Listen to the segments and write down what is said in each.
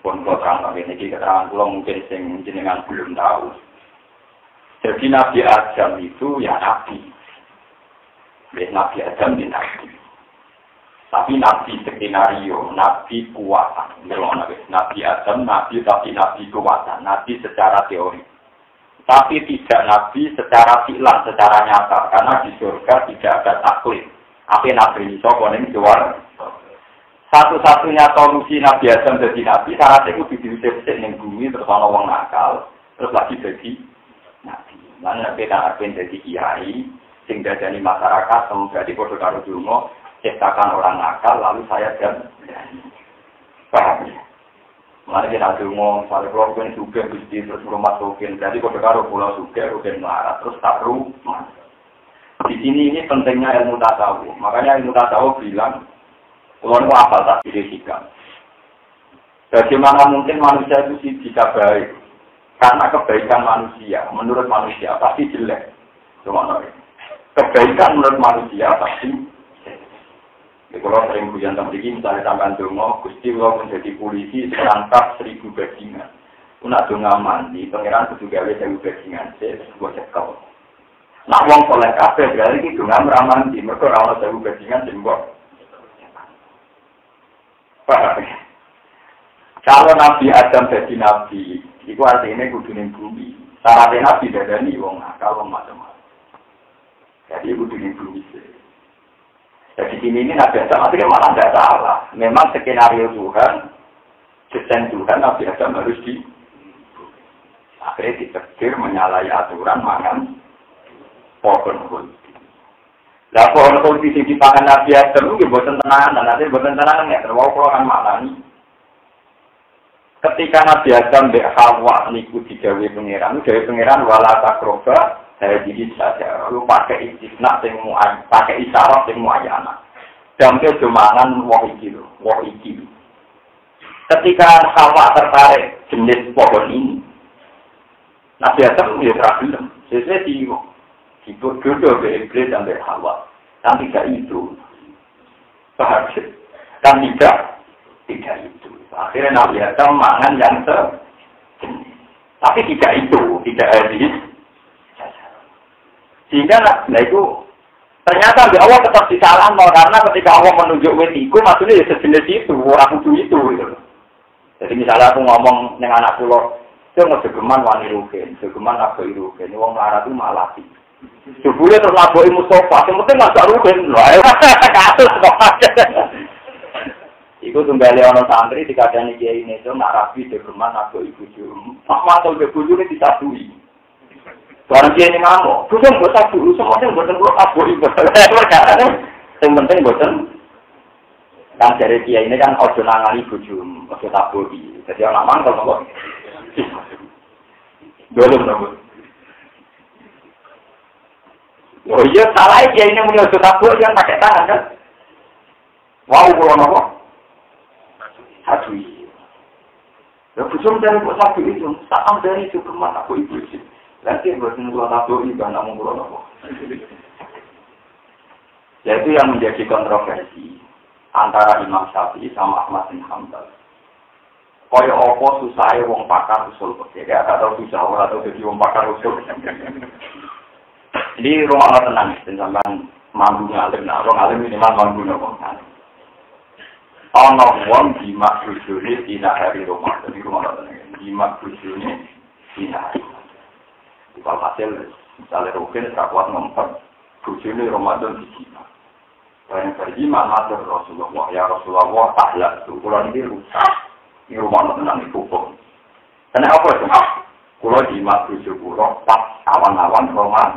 Pun terang tapi ini keterangan kula mungkin sing jenengan belum tahu. Jadi Nabi Adam itu ya Nabi. Nabi Adam itu Nabi. Tapi Nabi skenario, Nabi kuatan. Nabi Adam, Nabi tapi Nabi kuatan. Nabi secara teori. Tapi tidak Nabi secara fi'lan, secara nyata. Karena di surga tidak ada taklid. Apa Nabi itu koning jual. Satu-satunya solusi Nabi Adam jadi Nabi, karena itu diusir-usir di bumi, terus orang orang nakal, terus lagi jadi Nabi. Mana Nabi tak akan jadi kiai, sehingga jadi masyarakat, jadi bodoh karo dungo, ciptakan orang nakal, lalu saya dan paham ya? Mana kita dungo, misalnya kalau bukan juga, terus rumah sukin, jadi bodoh karo pulau suka, rugen melarat, terus tak rumah. Di sini ini pentingnya ilmu tasawuf, makanya ilmu tasawuf bilang, kalau mau apa tak dirikan. Bagaimana mungkin manusia itu bisa baik? Karena kebaikan manusia, menurut manusia pasti jelek. Cuma kebaikan menurut manusia pasti. Kalau sering hujan terjadi, misalnya sampai dungo, Gusti Allah menjadi polisi serangkap 1000 bajingan. Nak dungo mandi, pangeran kudu gawe 1000 bajingan, sebuah cekel. Nak wong soleh kabeh berarti iki dungo mramandi, mergo ora ono 1000 bajingan sing mbok. Kalau Nabi Adam jadi Nabi, itu artinya kudu ning bumi. Syaratnya Nabi dadani wong nakal wong macam-macam. Jadi kudu ning bumi. Jadi ini Nabi Adam artinya malah tidak salah. Memang skenario Tuhan, desain Tuhan Nabi Adam harus di. Akhirnya ditakdir menyalahi aturan mangan pohon kulti. Lah pohon kulti sing dipangan Nabi Adam itu boten tenanan, nanti boten tenanan ya, terus kalau kan maknani. Ketika Nabi Adam mbek Hawa niku digawe pangeran wala takroba jadi saja. Lalu pakai istisna sing pakai isyarat sing muayyana. Damke jumangan woh iki. Ketika Hawa tertarik jenis pohon ini, Nabi Adam ya tergelem. Sesuai dibodoh ke iblis dan ke Hawa. Dan tidak itu. Bahagia. Dan tidak itu. Akhirnya Nabi Adam mangan yang tapi tidak itu. Tidak hadis. Sehingga nah itu ternyata di awal tetap disalah karena ketika Allah menunjuk wetiku maksudnya ya sejenis itu. Orang kudu itu. Gitu. Jadi misalnya aku ngomong dengan anak pulau. Itu ngejegeman wani rugen. Jegeman nabi rugen. Wong larat itu malah sih. Jebule terus naboki Mustafa, sing penting masak rugen. Lha kasus kok. Iku tunggale ana santri dikadani kiai neso nak rapi degeman naboki bojo. Mak mantul ke bojone disabui. Barang kiai ngamuk, bojo mbok sabuk, semono mboten kula aboki. Sing penting mboten kan dari kiai ini kan ojo nangani bojo, ojo taboki. Dadi ana mantul kok. Dolom nopo. Oh iya, salah dia ini punya suatu yang pakai tangan kan? Wow, kalau nopo? Satu ini. Ya, busung dari buat satu itu, saam dari itu kemana aku ibu sih? Nanti buat nunggu satu ini kan namun kalau nopo. Ya itu yang menjadi kontroversi antara Imam Syafi'i sama Ahmad bin Hanbal. Kaya apa susahnya wong pakar usul fikih, ya atau susah ora atau jadi wong pakar usul. Jadi rumah Allah tenang, sampai mampu ngalim, nah orang alim minimal mampu nopo. Ono wong jimat bujune dina hari rumah, jadi rumah Allah tenang. Jimat bujune dina hari. Kalau hasil misalnya rugen kuat ngempet bujune Ramadan dijimat. Barang berjimat matur Rasulullah, ya Rasulullah tahlak tu, kalau ini rusak. Ini rumah Allah tenang itu hukum. Karena apa itu? Kalau jimat buju kulo pas awan-awan roman.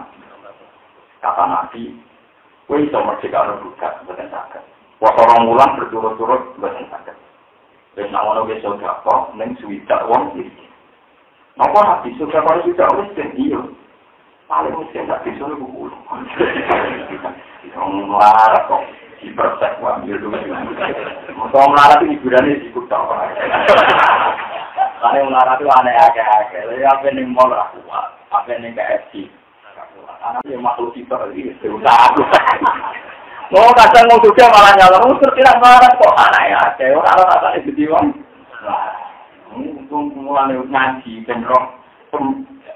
Kata Nabi, kowe iso merdeka budak mboten saged. Wong orang mulang berturut-turut mboten saged. Wis nek ono wis sedekah ning swidak wong iki. Napa Nabi suka karo swidak wis iya. Paling mesti tak bisa niku. Wong melarat kok dipersek wae yo dulu. Wong melarat iki hiburane ikut tok. Kane melarat itu aneh akeh-akeh. Lha apa ning mall ra kuat, apa ning KFC. Karena dia makhluk kita ini, berusaha. Mau kadang mau juga malah nyala, mau tertidak marah kok aneh ya. Orang-orang rasanya jadi orang. mulane ngaji ben roh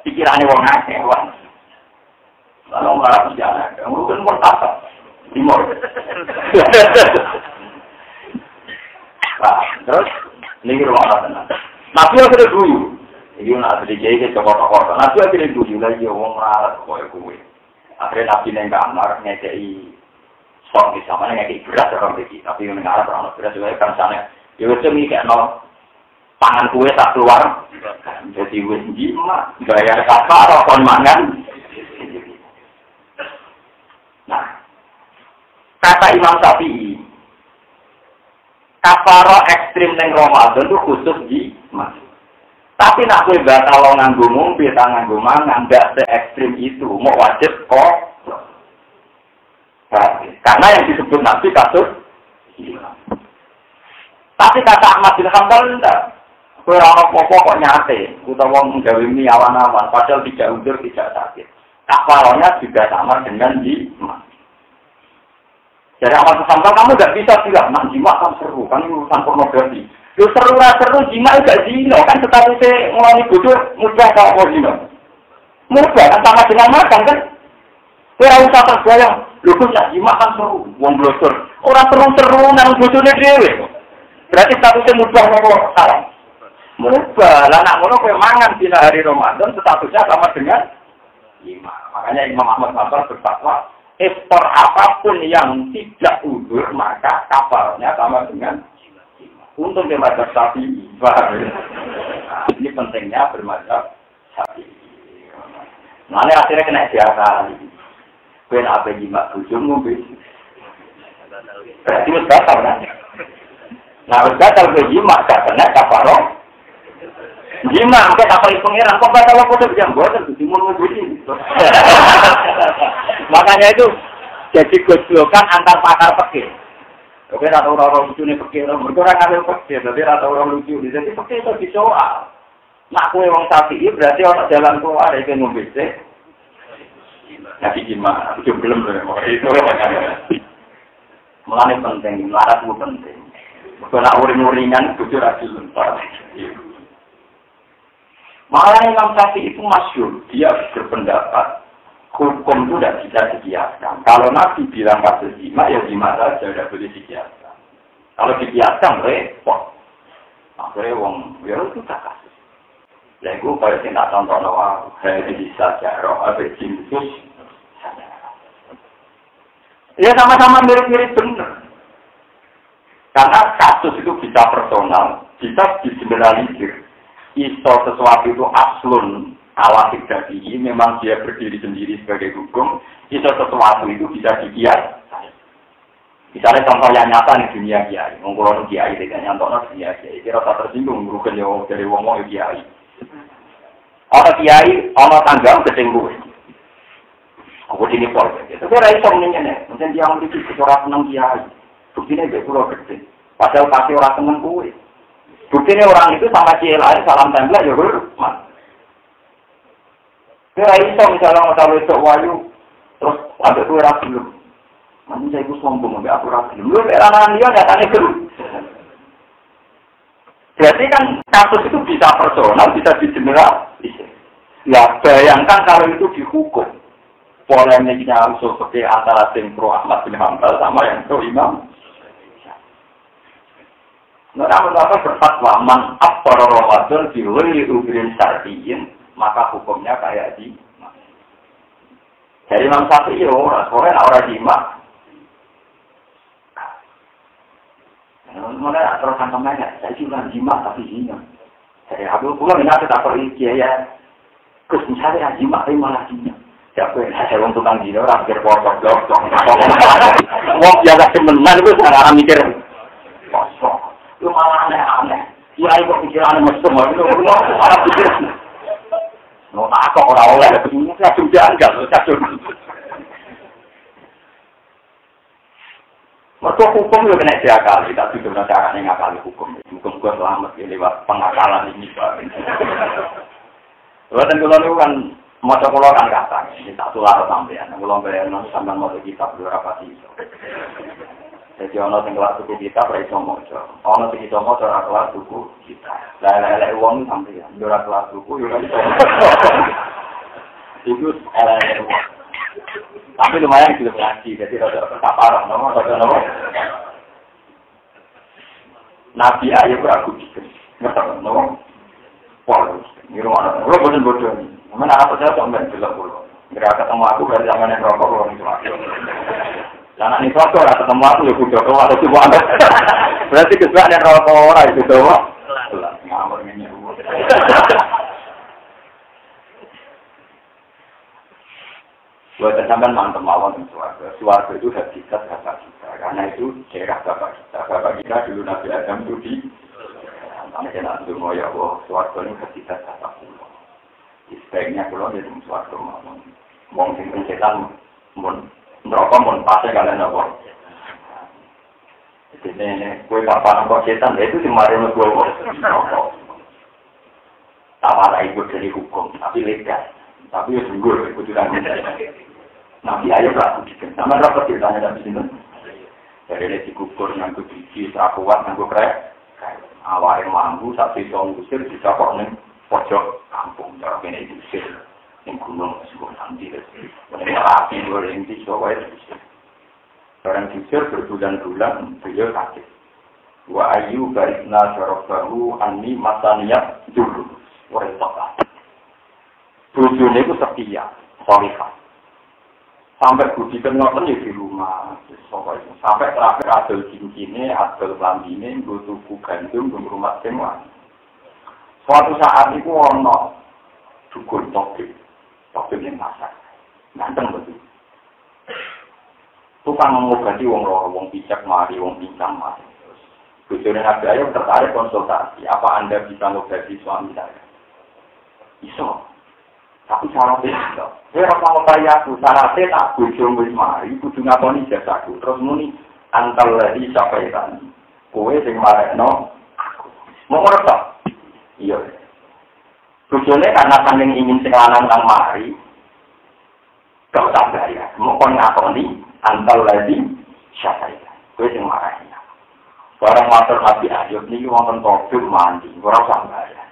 pikirane wong akeh wae. Lalu malah bicara, mungkin murtad timur. Nah, terus ini rumah tenan. Nabi akhirnya dulu. Ini nak sedikit ke coba-coba. Nabi akhirnya dulu lagi wong larat koyo kuwe. Akhirnya Nabi neng kamar ngekei sok di sana ngekei beras orang begini. Tapi yang ngarep orang beras juga kan sana. Ya wis mikirno pangan kue tak keluar. Jadi wis jima bayar kafar kon mangan. Nah, kata Imam Syafi'i, kafaro ekstrim neng Ramadan itu khusus jima. Tapi nak kowe batal nganggo ngombe ta nganggo mangan ndak se ekstrim itu, mau wajib kok. Karena yang disebut Nabi kasus. Tapi kata Ahmad bin Hanbal ndak. Kowe ora apa-apa kok nyate, utawa nggawe mi awan-awan padahal tidak udur tidak sakit. Kafaronya juga sama dengan jima. Jadi Ahmad bin Hanbal kamu nggak bisa bilang, nah jima kan seru, kan urusan pornografi. Lu seru jima juga zina kan statusnya ngeloni bodoh mudah kalau zina. Mudah kan sama dengan makan kan. Ora usah terbayang, lho kok jima kan seru, wong blosor. Ora seru-seru nang bojone dhewe. Berarti statusnya mudah apa salah? Mudah. Lah nak ngono kowe mangan dina hari Ramadan statusnya sama dengan jima. Makanya Imam Ahmad Hanbal berfatwa, ekspor apapun yang tidak udur maka kafarnya sama dengan untuk bermadzhab Syafi'i. Ini pentingnya bermadzhab Syafi'i. Nah, ini akhirnya kena diakali. Kowe nek ape jima bojomu wis. Berarti wis batal kan? Nah, wis batal kowe jima gak kena kafaro. Jima engko tak perlu pengiran kok batal kok jam boten dimun ngudi. Makanya itu jadi gojlokan antar pakar fikih. Oke, rata orang lucu nih pakai orang berkurang ngambil pakai, tapi rata orang lucu. Jadi pakai itu disoal. Nak kue wong Syafi'i berarti orang jalan keluar itu ngombe sih. Nanti gimana? Itu belum itu mulane penting, larat itu penting. Kalau uring-uringan jujur aja lupa. Malah Imam Syafi'i itu masyhur, dia berpendapat hukum itu tidak bisa dikiaskan. Kalau Nabi bilang kasus jima, ya jima saja, tidak boleh dikiaskan. Kalau dikiaskan, repot. Akhirnya, wong, ya itu tak kasus. Ya itu kalau kita contoh, saya bisa jarak, ada jinsus. Ya sama-sama mirip-mirip benar. Karena kasus itu bisa personal, bisa digeneralisir. Iso sesuatu itu aslun. Awasik dari ini memang dia berdiri sendiri sebagai hukum, itu sesuatu itu bisa dikias. Misalnya contoh yang nyata di dunia kiai, mengkulon kiai dengan nyantoknya dunia kiai, kira tak tersinggung bukan jauh dari wong kiai. Orang kiai, orang tangga ketinggu. Aku ini pol, itu kira iso menyenyak. Mungkin dia memiliki seorang senang kiai, buktinya dia pulau gede. Padahal pasti orang senang kue. Buktinya orang itu sama kiai lain salam tembak ya hormat. Kira iso misalnya kalau itu wayu, terus ada dua rapi belum. Nanti saya ikut sombong, sampai aku rapi belum. Lu beranan dia nyatanya belum. Berarti kan kasus itu bisa personal, bisa digeneralisir. Ya bayangkan kalau itu dihukum. Polemiknya usul seperti antara tim pro Ahmad bin Hanbal sama yang pro Imam. Namun apa berfatwa man afqara Ramadan bi ghairi udhrin syar'iyyin, maka hukumnya kayak di dari Imam Syafi'i orang jima. Mulai terus kantongnya, saya juga jima tapi zina. Dari Abdul Pulang ini tak perlu ya. Terus misalnya jima tapi malah zina. Siapa yang saya untuk tukang zina orang pikir kosong dong. Wong biasa semenan itu sekarang mikir kosong. Lu malah aneh-aneh. Ya ibu pikiran mesum itu malah pikir. No, aku orang oleh begini saya sudah enggak. Mereka hukum itu kena diakali, tapi sebenarnya caranya ngakali hukum. Hukum gue selamat lewat pengakalan ini. Buatan kalau itu kan mau sekolah kan kata, ini tak tular sampean. Kalau bayar sampean mau kitab berapa sih? Jadi ono sing kelas suku kita ora iso maca. Ono sing iso maca ora kelas suku kita. Lah wong sampeyan ora kelas suku yo ora iso. Itu elek. Tapi lumayan gitu ngaji, jadi rada ketaparan, nomor. Nabi Ayub aku gitu, ngerti, nomor. Wah, ini rumah, lo bodoh nih. Mana apa saya tak main jelas dulu. Mereka ketemu aku dari zaman yang rokok orang itu. Karena ini rokok orang ketemu aku ya kuda kau atau cuma ada. Berarti kesalahan yang rokok orang itu doang. Ngamor ini. Buat sampean mantep mawon suarga. Suarga itu hakikat bapak kita. Karena itu daerah bapak kita. Bapak kita dulu Nabi Adam itu di karena kita semua ya Allah, suarga ini hakikat bapak kita. Sebaiknya kalau jadi suarga mawon. Wong sing setan mun neraka mun pase kalian apa. Jadi kue bapak kok setan itu sing marine kue kok. Tawarai itu dari hukum, tapi legal. Tapi ya sungguh, itu tidak ada. Nabi Ayub lah, sama berapa ceritanya dari sini? Dari lesi kukur, nganggu biji, serakuat, nganggu krek. Awalnya mampu, sapi song usir, dicapok nih, pojok kampung, cara kena diusir. Yang gunung, sebuah nanti. Mereka rapi, goreng, disawai, diusir. Orang diusir berbulan-bulan, beliau sakit. Wa ayu barisna syarabahu anni masaniyat dulu. Wa istaqa. Bujune itu setia, solihah. Sampai budi kenal di rumah, sampai terakhir adol cincinnya, adol lambine, tuku gandum, rumah semua. Suatu saat itu ono dukun topik yang masak, ganteng betul. Tukang mengobati wong loro, wong pijak mari, wong pincang mari. Bujune Nabi Ayub tertarik konsultasi, apa Anda bisa mengobati suami saya? Iso. Tapi syaratnya tidak. Saya rasa mau kaya aku, syaratnya tak bujung wis mari, kudu ngakoni jasaku. Terus muni antal lagi siapa yang kowe sing marekno aku. Mau ngerti? Iya. Bujungnya karena saking ingin sing lanang nang mari, kau tak bayar. Mau kon ngakoni antal lagi siapa yang kowe sing marekno. Barang matur Nabi Ayub niki wonten topik mandi, ora usah bayar.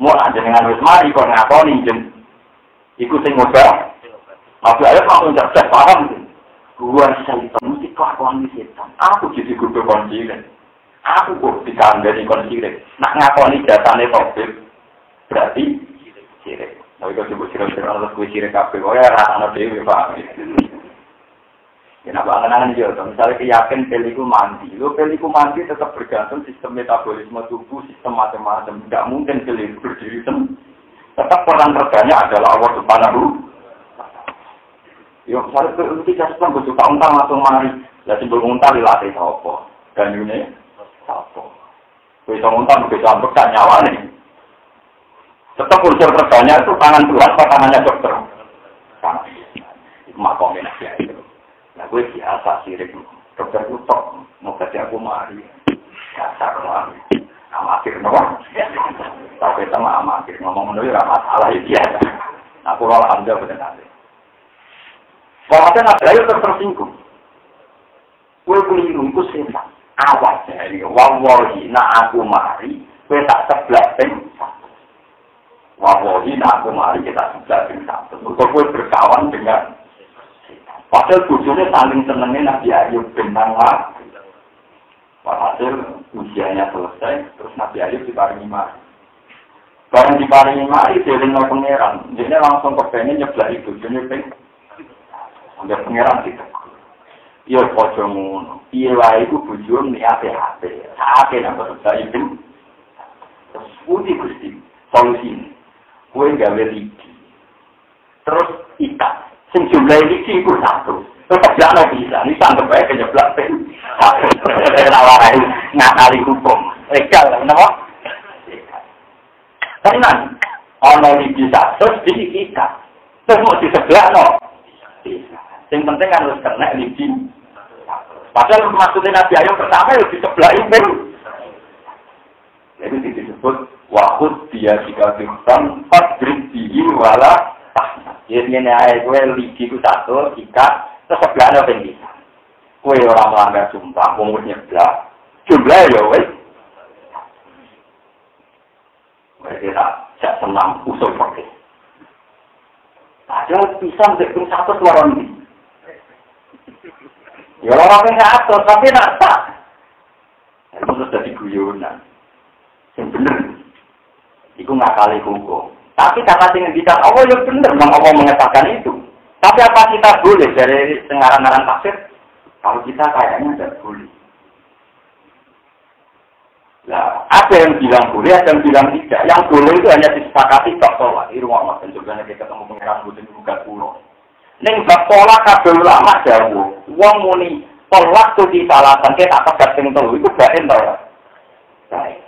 Mau aja dengan wis mari kon ngakoni jen. Ikut sing ngoda. Nabi Ayub langsung cerdas paham. Gua syaitan mesti kelakuan setan. Aku jadi guru konsilen. Aku kok dikandani konsilen. Nak ngakoni jasane topik. Berarti sirik. Tapi kalau disebut sirik-sirik harus gue sirik kabeh. Oh ya rasane dhewe Pak. Kenapa angan-angan dia? Misalnya keyakin peliku mandi. Lo peliku mandi tetap bergantung sistem metabolisme tubuh, sistem macam-macam. Tidak mungkin peliku berdiri sendiri. Tetap peran kerjanya adalah Allah Subhanahu. Yo, misalnya itu tidak sistem butuh untang langsung mari. Lah simbol untang dilatih apa? Ganyune apa? Bisa untang bisa bekas nyawa nih. Tetap unsur kerjanya itu tangan Tuhan atau tangannya dokter. Tangan. Itu makomnya ya itu. Nah, gue biasa sirik. Dokter itu tok mau kasih aku mari. Dasar mari. Amatir doang. Tapi sama amatir ngomong menurut masalah itu ya. Aku kalau Anda benar. Kalau ada Nabi tersinggung. Kue keliru itu setan. Awasnya ini. Wawahi nak aku mari. Kue tak sebelah ping satu. Wawahi nak aku mari kita sebelah ping satu. Untuk kue berkawan dengan setan. Padahal tujuannya saling senengnya Nabi Ayub bintang lah. Hasil ujiannya selesai, terus Nabi Ayub diparingi mari. Barang diparingi mari, dia dengar pangeran. Dia langsung kepengen nyebelah itu, jadi pengen. Sampai pangeran ditegur. Iya, pojok ngono. Iya lah, itu bujur nih hati-hati. Hati yang berusaha itu. Terus, putih gusti, solusi ini. Kue gawe lidi. Terus, ikat. Sing jumlah lidi itu satu. Tetap jangan bisa, ini sangat baik kenyeblak pen. Tawarai ngakali hukum, legal, kenapa? Tenang, ono bisa terus diikat, terus mau di sebelah no. Yang penting kan harus kena lidi. Padahal maksudnya Nabi Ayub pertama harus di sebelah pen. Jadi disebut wakut dia jika bintang fadrib bihi wala tah. Jadi ini ayat gue lidi itu satu, ikat. Terus sebelah ada yang bisa. Kowe ora melanggar sumpah, wong wis nyeblak. Jumlah ya wis. Mereka tak senang usul pakai. Padahal pisang dekung 100 orang ini. Ya orang yang 100, tapi nak tak. Itu terus jadi guyonan. Yang bener. Itu ngakali hukum. Tapi karena tinggal kita, Allah yang bener. Memang Allah mengatakan itu. Tapi apa kita boleh dari sengarang-ngarang tafsir? Kalau kita kayaknya tidak boleh. Nah, ada yang bilang boleh, ada yang bilang tidak. Yang boleh itu hanya disepakati bab sholat. Di rumah mas, dan kita ketemu pengiran butuh buka pulau. Neng bab sholat kabel ulama jauh. Uang muni sholat tuh di salatan kita tak tegas sing telu itu bain tau. Baik.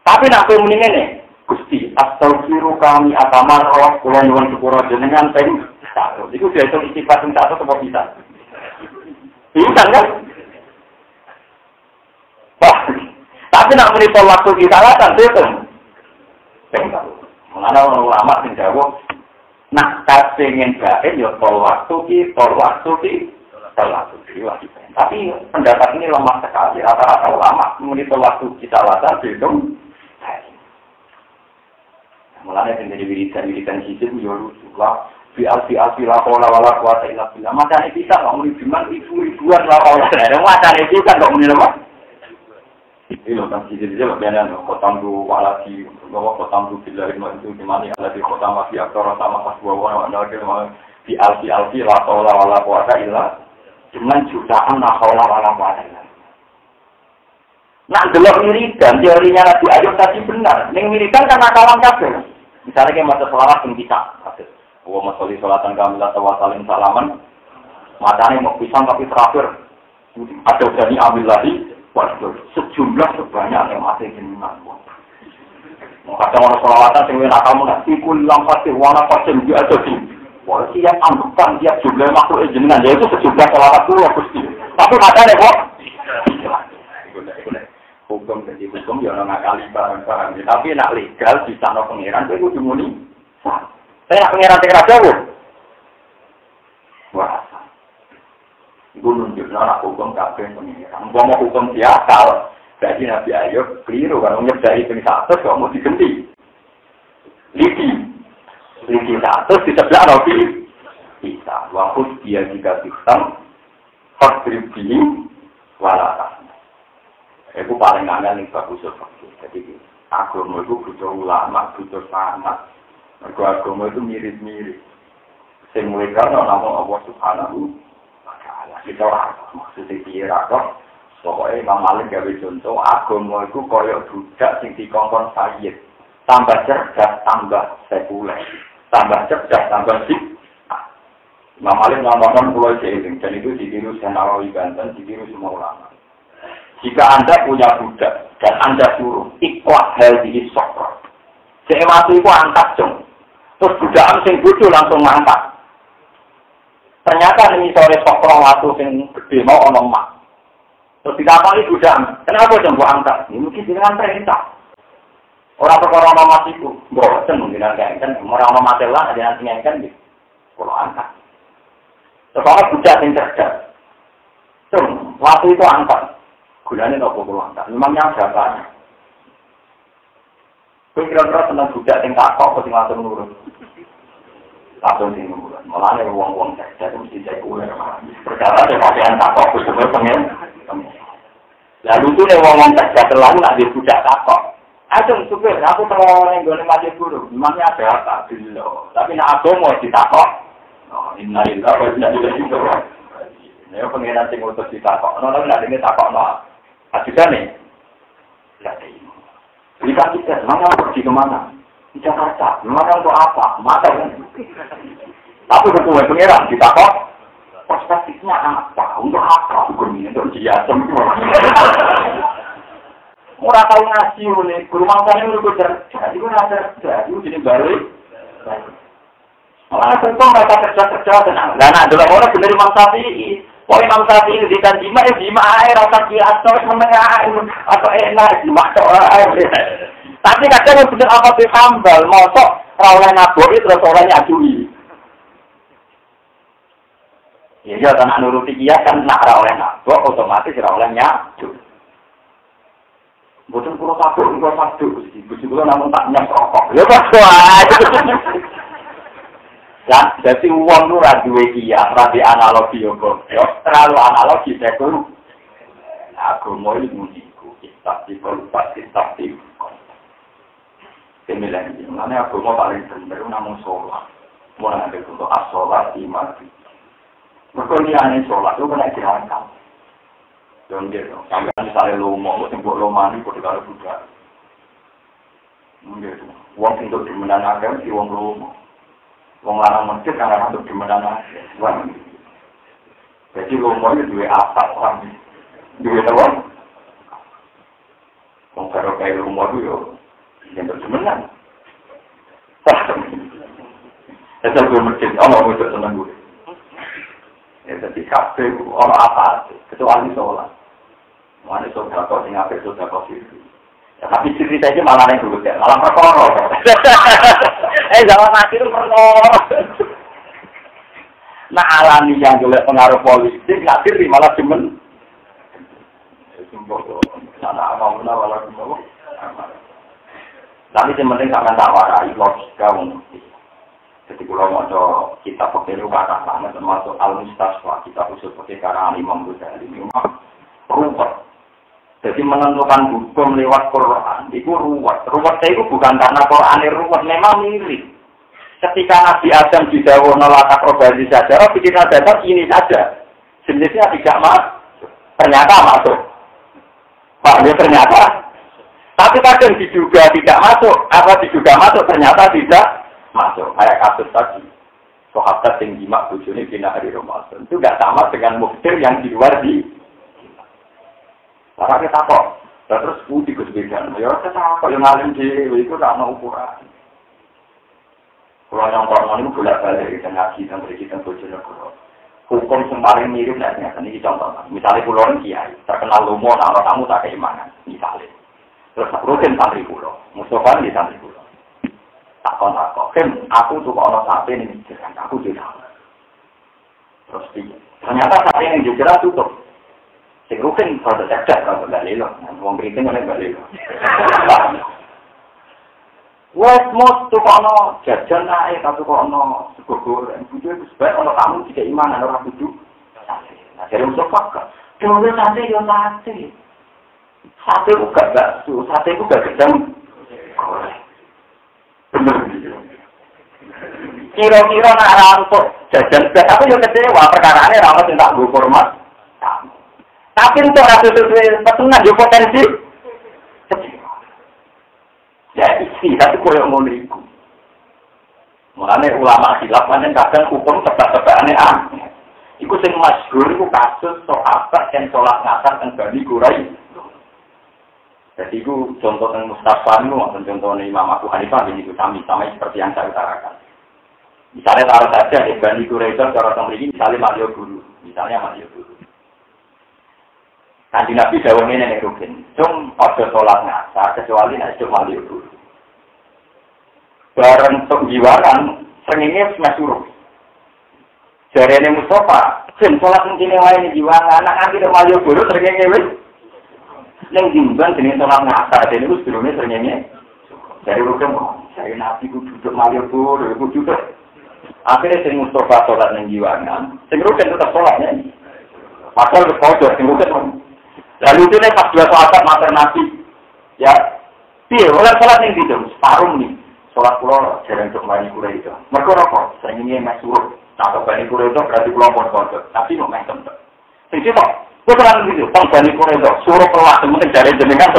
Tapi nak kowe muni ngene, Gusti, astaghfiru kami atamar Allah kula nyuwun sepura jenengan ping 1. Iku dihitung istighfar sing 1 apa bisa? Bisa kan? Tapi nak menipu waktu kita lakukan itu, tengok. Mengenai ulama yang jauh, nak pengen baik ya tol waktu ki. Tapi pendapat ini lemah sekali. Rata-rata ulama menipu waktu kita lakukan itu. Mengenai menjadi wiridan hidup ya lusulah. Alfi la qala wala quwata illa billah. Macane bisa kok muni cuman ribuan la qala. Macane bisa kok muni apa? Ini loh, kan jadi-jadi benar khotam du walasi, bahwa khotam du bila itu di mana ada di khotam masih aktor sama pas bawa ada di alfi la haula wala quwata illa dengan jutaan la haula wala quwata illa. Nak delok wiridan teorinya Nabi Ayub tadi benar. Ning wiridan kan akalan kabeh. Misalnya kayak masa selawat sing bisa. Wa masalli salatan kamilah wa salim salaman. Matane mau pisang tapi terakhir ada jadi ambil lagi. Waduh, sejumlah sebanyak yang masih jenengan. Kadang orang selawatan yang nakal mengat, ikut lampasi, warna pasien dia ada di. Wah, siap ambukan, siap jumlah makhluk jenengan. Ya itu sejumlah selawat dulu, Gusti. Tapi katanya kok. Hukum jadi hukum, ya orang nakali barang-barang. Tapi nak legal, bisa no pengiran, itu dimulai. Saya nak pengiran tinggal jauh. Wah. Ibu nunjuk anak hukum kabeh pengiran. Mau hukum diakal, jadi Nabi Ayub keliru kalau nyebdai ping 100 kok mau digenti. Lidi 100 di sebelah Nabi bisa. Wahus dia jika sistem fakribi walata. Itu paling angel yang bagus seperti. Jadi agama itu butuh ulama, butuh sanad. Agama itu mirip-mirip. Sing mulai karena nama Allah Subhanahu. Kita maksudnya kira kok pokoknya Imam Malik gawe contoh agama itu koyok budak sing dikongkon sayyid tambah cerdas tambah sekuler tambah cerdas tambah sik Imam Malik ngomong pulau Jeling dan itu ditiru Senawawi Banten ditiru semua ulama. Jika Anda punya budak dan Anda suruh ikhwah hal di sokro waktu itu angkat dong terus budak sing bodoh langsung ngangkat. Ternyata ini sore sokro waktu yang gede mau omong mak. Terus dikatakan ibu jam, kenapa jam buat angkat? Ini mungkin dengan perintah. Orang perkara omong mas itu, bosan mungkin angkat. Orang omong matelah ada yang tinggalkan di kalau angkat. Sekarang budak yang cerdas. Waktu itu angkat. Gulanya tak perlu angkat. Memangnya siapa? Kira-kira tentang budak yang takut atau yang langsung nurut. Langsung sing nurut. Malah ada uang-uang cerdas itu mesti saya kuler. Perkara ada pakaian takut, khususnya pengen. Lalu itu ada uang-uang cerdas terlalu nak dia budak takut. Aduh, supir, aku terlalu yang gue mati guru. Memangnya ada apa? Bila. Tapi nak aku mau ditakut. Innalillah wa inna ilaihi raji'un. Ini pengiran sing utus ditakut. Tapi nak ini takut no. Ajudan nih. Tidak ada ini. Jika kita, mana pergi kemana? Di Jakarta. Mana untuk apa? Mata kan? Tapi betul pengiran ditakut. Perspektifnya apa? Untuk apa? Hukum ini untuk dia semua. Orang tahu ngaji nih, guru mangsanya udah kerja, jadi gue ngajar kerja, itu jadi baru. Malah contoh mereka kerja tenang. Dan adalah orang benar Imam Syafi'i. Kalau Imam Syafi'i itu dikan jima air, rasa kias, atau menengah atau enak jima air. Tapi kadang benar apa sih hambal, mosok rawleh naboi terus orangnya ajui. Ya tanah nuruti kias kan nak ora oleh nabok otomatis ora oleh nyadu. Boten kula sabuk kula sabuk Gusti kula namung tak nyes rokok. Ya kok wae. Lah dadi wong lu ra duwe kias, ra di analogi yo kok. Yo terlalu analogi teku. Aku mau mujiku tapi kalau pasti tapi. Kemudian mana aku mau paling bener namung sholat. Mau ngambil untuk as-sholat di masjid. Berkeliaran sholat itu kena dirangkap. Jangan gitu. Sampai misalnya lo mau tembok lo mandi, kau tidak buka. Gitu. Uang untuk dimenangkan si uang lo mau. Uang larang masjid karena untuk dimenangkan. Jadi lo mau itu dua asap orang. Dua apa? Uang kalau kayak lo mau itu yang bersemenang. Saya belum masjid. Allah mau itu senang gue. Ya, jadi kafe orang apa kecuali sholat. Mana sholat kau tinggal sholat kau sih. Ya, tapi cerita aja malah yang dulu ya, malah perkara. Zaman mati itu perkara. Nah alami yang oleh pengaruh politik nggak diri malah cuman. Sana mau malah cuma. Tapi yang penting sampai tawarai logika mungkin. Jadi kalau mau kita pakai luka lama termasuk al-mustaswa kita usul pakai karena Imam Ghazali ini ruwet. Jadi menentukan hukum lewat Quran itu ruwet. Ruwetnya itu bukan karena Quran ruwet, memang mirip. Ketika Nabi Adam didhawuh nolak akrobasi saja, pikiran dasar ini saja. Jenisnya tidak masuk. Ternyata masuk. Pak, ya ternyata. Tapi kadang diduga tidak masuk, apa diduga masuk ternyata tidak. Masuk kayak kasus tadi sahabat yang jimat bujuni bina hari Ramadan itu tidak sama dengan muktir yang di luar di karena kita kok terus putih kesebihan ya kita kok yang ngalim di itu tidak mau ukuran kalau yang korban itu bolak-balik kita ngaji dan berikan bujuni hukum yang paling mirip dari ini contoh misalnya pulau kiai terkenal lumur nama kamu tak keimanan misalnya terus rutin santri pulau Mustafa di santri pulau takon, aku tuh kalau sate ini jalan, aku juga. Terus ternyata sate yang jalan tutup. Sing rukin kalau cerdas kalau balik loh, uang keriting oleh balik loh. Wes mos tuh kalau jajan naik, tapi kalau goreng, bujuk itu sebaik kalau kamu tidak iman orang bujuk. Nah jadi untuk fakir, dulu sate yo sate, sate juga bakso, sate juga gedang goreng. Bener gitu. Kira-kira nak rampok jajan bed aku yo kecewa perkaraane ra ono sing tak nggo format. Tapi untuk rasa sesuai pesanan yo potensi. Ya isi tapi koyo ngono iku. Mulane ulama khilaf pancen kadang hukum tebak-tebakane iku sing masyhur iku kasus sahabat yang salat ngasar teng Bani Quraisy. Jadi itu contoh yang Mustafa itu, maupun contohnya Imam Abu Hanifah ini sama seperti yang saya utarakan. Misalnya taruh saja di Bani Quraisy cara temui misalnya Mario Guru, Kanjeng Nabi dawuh ngene nek rugen, "Cung aja salat ngasar kecuali nek cuma Mario Guru." Bareng tok jiwaran srengenge mesuruh. Jarene Mustafa, "Jen salat ning kene wae jiwangan, anak nganti nek Mario Guru srengenge wis yang diundang jenis orang ngasar, jadi itu sebelumnya seringnya dari rukun, saya nabi ku duduk Mario Pur, ku duduk. Akhirnya sering Mustafa sholat yang jiwangan, sering rukun tetap sholatnya. Pasal berpojok, sering rukun. Lalu itu nih pas dua sahabat mater nabi, ya, dia oleh sholat yang gitu, separuh nih, sholat pulau jarang untuk Bani Quraisy itu. Mereka rokok, seringnya mesuruh, atau Bani Quraisy itu berarti pulau pojok, tapi mau main tempat. Sing sitok. Bukan gitu, tong Bani Quraisy suruh keluar mungkin cari jenengan.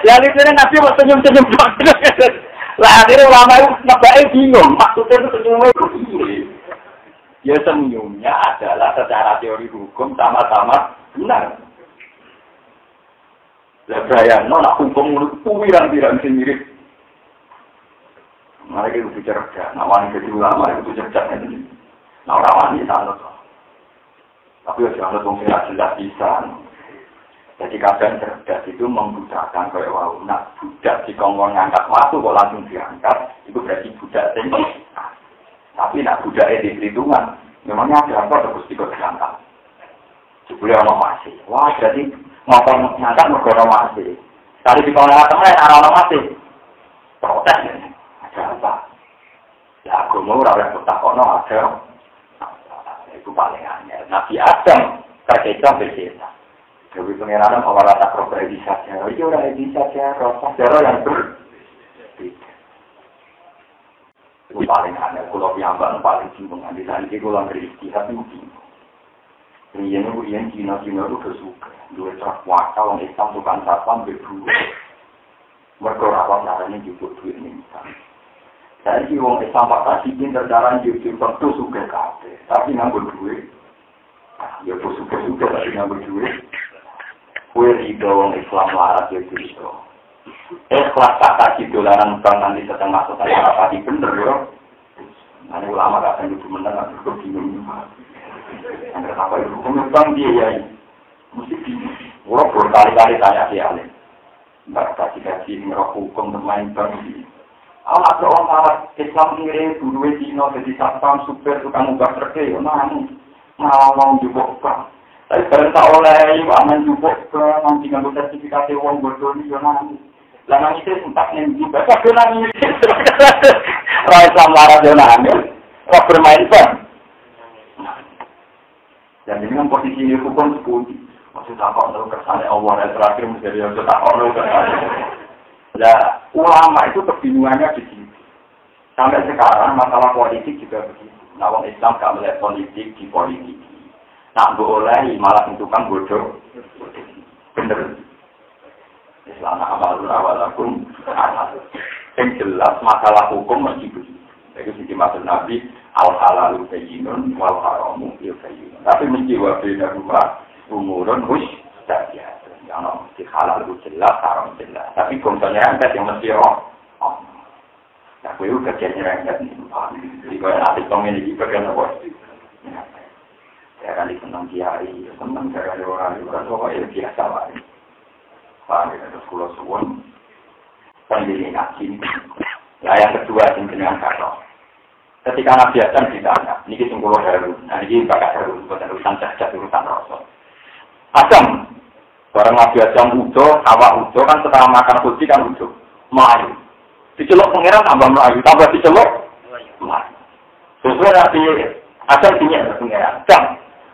Ya itu Nabi mau senyum-senyum doang. Lah akhirnya ulama itu nebake bingung, maksudnya itu senyumnya itu piye? Ya senyumnya adalah secara teori hukum sama-sama benar. Lah bayangno nak hukum pirang-pirang sing mirip. Mereka itu cerdas, nawani jadi ulama itu cerdas ini. Nah orang ini sangat. Tapi jangan lupa jelas bisa. Jadi kadang cerdas itu membudakkan kayak wow, nak budak di kongkong ngangkat waktu kok langsung diangkat, itu berarti budak tinggi. Tapi nak budaknya di perhitungan, Memangnya ada apa terus diangkat? Jebule ono masih. Wah, jadi ngomong ngangkat mergo ono masih. Tadi di pengalaman temen ana ono masih. Protes ya. Ada apa? Ya aku mau ora takokno ada. Itu paling aneh. Nabi Adam terkecoh bersihnya. Jadi pengenalan awal rata properti saja. Itu orang yang saja, rasa yang itu paling aneh. Kalau piambang paling bingung. Di sana kalau ngeri tapi bingung. Kemudian Cina itu bersuka. Dua truk wakal yang Islam tukang satpam berdua. Mereka rawat caranya juga duit ini. Saya sih orang Islam Pak Tasibin terdaran juga tentu suka kafe. Tapi ngambil duit. Ya suka-suka tapi ngambil duit. Kue rido orang Islam larat ya itu. Kelas kata di dolaran bank nanti setengah apa di bener ya. Nanti ulama akan itu menang atau bingung. Yang kenapa itu pengembang dia ya. Mesti bingung. Orang berkali-kali tanya dia alih. Mbak kasih ngerok hukum bermain bank ini. Ada orang larat Islam ini dulu Cina jadi satpam super tukang ubah terke. Mau juga bank. Tapi barang tak oleh aman juga nanti ngambil sertifikat uang bodoh ni nanti. Lama itu sempat nengi baca nanti. Rai samara nanti. Kau bermain pun. Dan ini kan posisi ini hukum sepuluh. Maksud tak kau kesannya Allah dan terakhir menjadi yang tak kau Ya ulama itu kebingungannya di sini. Sampai sekarang masalah politik juga begitu. Nah, orang Islam tak melihat politik di politik. Tak boleh malah tukang bodoh. Bener. Islam awalakum amal. Yang jelas masalah hukum mesti begitu. Itu sih maksud Nabi al-halalu bayyinun wal haramu bayyinun. Tapi mesti wa bainahuma umurun mustabihah. Yang mesti halal itu jelas, haram jelas. Tapi kontennya yang mesti roh. Nah, gue juga kerjanya yang jadi gue nanti komedi bagian apa? Ya kan disenang kiai, senang cara orang itu biasa lah. Pak, itu sekolah suwon, pendiri ngaji. Nah, yang kedua dengan kata. Ketika Nabi Adam ditanya, ini sungguh baru, nah ini bakal baru, bukan urusan jajat, urusan rasul. Adam, barang Nabi Adam udo, awak udo kan setelah makan kunci kan udo, melayu. Diceluk pengiran tambah melayu, tambah diceluk melayu. Sesuai Nabi Adam dinyak pengiran.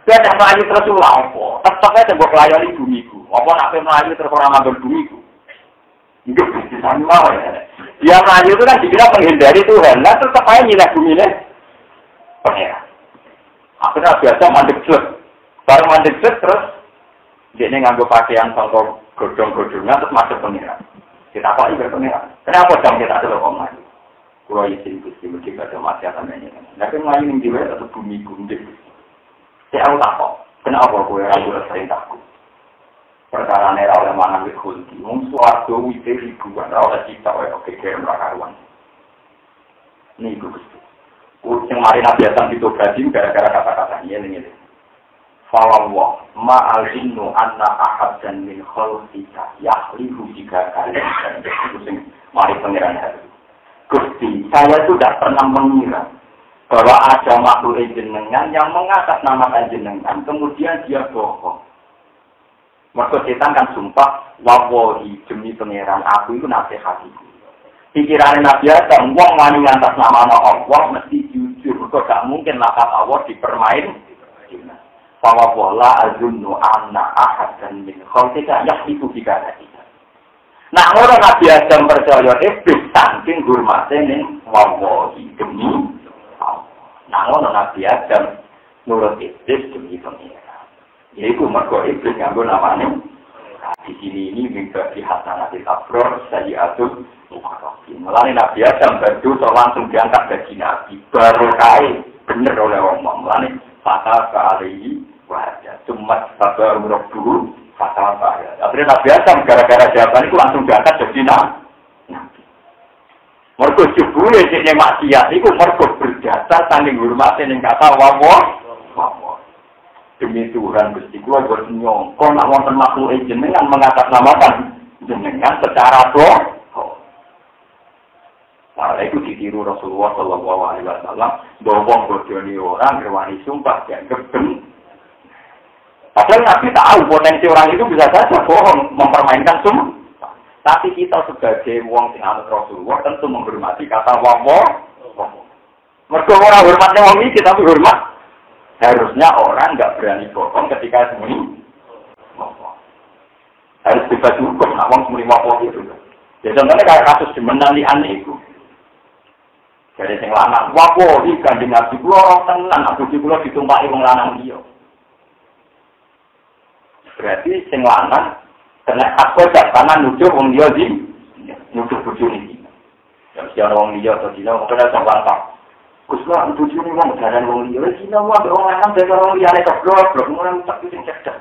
Dia tidak melayu terus ulang apa? Tetapnya tembok layani bumiku. Apa nak melayu terus orang ngambil bumiku? Hidup di sana mau ya. Dia melayu itu kan dikira menghindari Tuhan. Nah tetap aja nyilah bumi ini. Pengira. Akhirnya biasa mandek jut. Baru mandek jut terus dia ini ngambil pakaian contoh godong-godongnya terus masuk pengira. Kita apa juga pengira? Kenapa jam kita ada loh melayu? Kalau izin gusti mesti ada masyarakat ini. Tapi melayu yang dibuat atau bumi gundik. Saya tak kok, kenapa gue ragu sering takut? Perkara ini oleh mana berkunci, suatu wite ribuan, oleh kita oke kirim rakaruan. Ini gue gusti. Yang mari Nabi Adam ditobati gara-gara kata-katanya ini. Fawwah ma'alinu anna ahad dan min khalqika yahlihu jika kalian dan mari pengiran hari. Gusti, saya sudah pernah mengira bahwa ada makhluk jenengan yang mengatasnamakan jenengan, kemudian dia bohong. Maka setan kan sumpah, wallahi demi pangeran aku itu nasihatiku. Pikiran Nabi Adam, wong wani atas nama Allah mesti jujur, kok gak mungkin lakat Allah dipermain. Fawwala azunnu anna ahadan min khalqika yahlifu bika hadika. Nah, orang Nabi Adam percaya iblis saking hormate ning wallahi demi namun Nabi Adam nurut iblis demi pengira. Yaitu mergo iblis nganggo namanya. Di sini ini minta dihasanatil abror sayyiatul mukarrabin. Mulane Nabi Adam berdosa langsung diangkat dari Nabi. Baru kai bener oleh orang. Mulane fatah kali wajah cuma sabar urut dulu fatah kali. Akhirnya Nabi Adam gara-gara jawaban itu langsung diangkat dari Nabi. Mergo jebule sing maksiat iku mergo berdasar saking hormate ning kata wawa. Demi Tuhan Gusti kula boten nyongko nek wonten makhluk jenengan mengatasnamakan jenengan secara doh. Nah, itu ditiru Rasulullah Shallallahu Alaihi Wasallam. Bawang bodoni orang berwani sumpah yang geben. Padahal Nabi tahu potensi orang itu bisa saja bohong, mempermainkan sumpah. Tapi kita sebagai wong sing anut Rasulullah tentu menghormati kata wawo. Mergo ora hormatnya wong iki tapi hormat. Harusnya orang nggak berani bohong ketika semuanya. Harus bebas hukum, nak wong semuanya wawo itu. Ya contohnya kayak kasus di Menalian itu. Jadi sing lanang, wawo iki Kanjeng Nabi kula ora tenan, aku kula ditumpaki wong lanang liya. Berarti sing lanang kena aku karena nuduh wong liya di nuduh bojone iki. Ya mesti ana wong liya to dina kok ora sawang. Kuslah bojone wong dalan wong liya, dina wong lanang dhewe wong liyane tok blok, ngono tak sing cerdas.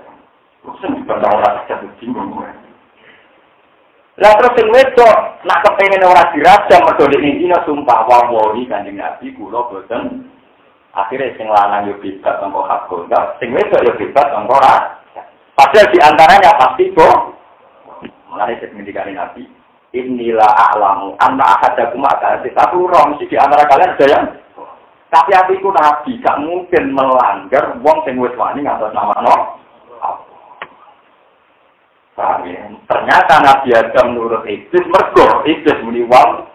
Sing dibantah ora cerdas bingung. Lah terus sing wedok nak kepengin ora dirajam mergo dene dina sumpah wawohi Kanjeng Nabi kula boten. Akhire sing lanang yo bebas anggo hak kondak, sing wedok yo bebas anggo ora. Padahal di antaranya pasti boh. Mulane ngendikane Nabi, "Innila a'lamu anna ahadakum akadzib." Tapi ora mesti di antara kalian ada yang tapi aku Nabi gak mungkin melanggar wong sing wis wani ngatas nama no. Ternyata Nabi Adam nurut iblis mergo iblis muni wong.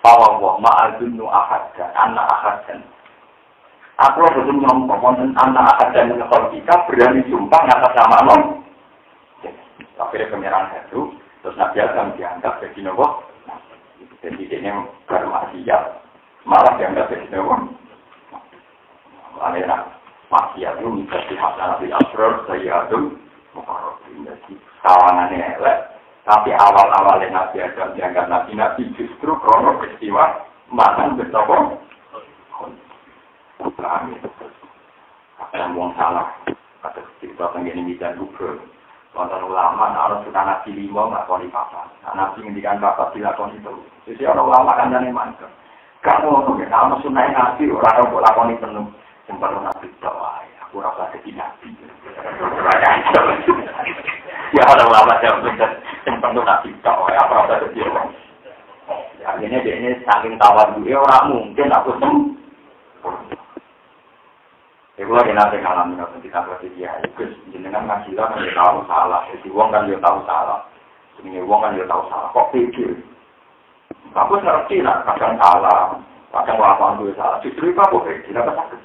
Pawang ma'adunnu ahadkan, anak ahadkan. Aku belum ngomong konten anak ahadkan kalau kita berani sumpah ngatas nama no. Akhirnya pemeran itu, terus Nabi Adam dianggap jadi nopo. Jadi ini bermaksiat, malah dianggap jadi nopo. Akhirnya maksiat itu menjadi hasanah Nabi Asrar, Sayyidul Mukarrabin. Jadi kawangannya elek, tapi awal-awalnya Nabi Adam dianggap Nabi justru krono peristiwa makan bersama. Apa yang buang salah? Kata cerita tentang ini dan kubur. Wonten ulama harus sudah Nabi 5 nggak koni papa. Nabi ngendikan papa dilakoni itu. Jadi orang ulama kan jadi mantap. Kamu mungkin kalau sunai Nabi orang orang lakoni penuh. Sempat Nabi doa. Aku rasa jadi Nabi. Ya orang ulama yang sempat Nabi doa. Aku rasa jadi orang. Akhirnya dia ini saking tawar dia orang mungkin aku sembuh. Iku lagi nanti ngalamin apa kita berarti dia itu jenengan ngajilah kan dia tahu salah, jadi uang kan dia tahu salah, sebenarnya uang kan dia tahu salah, kok pikir? Aku ngerti lah, kadang salah, kadang lapangan gue salah, justru itu aku pikir, apa sakit?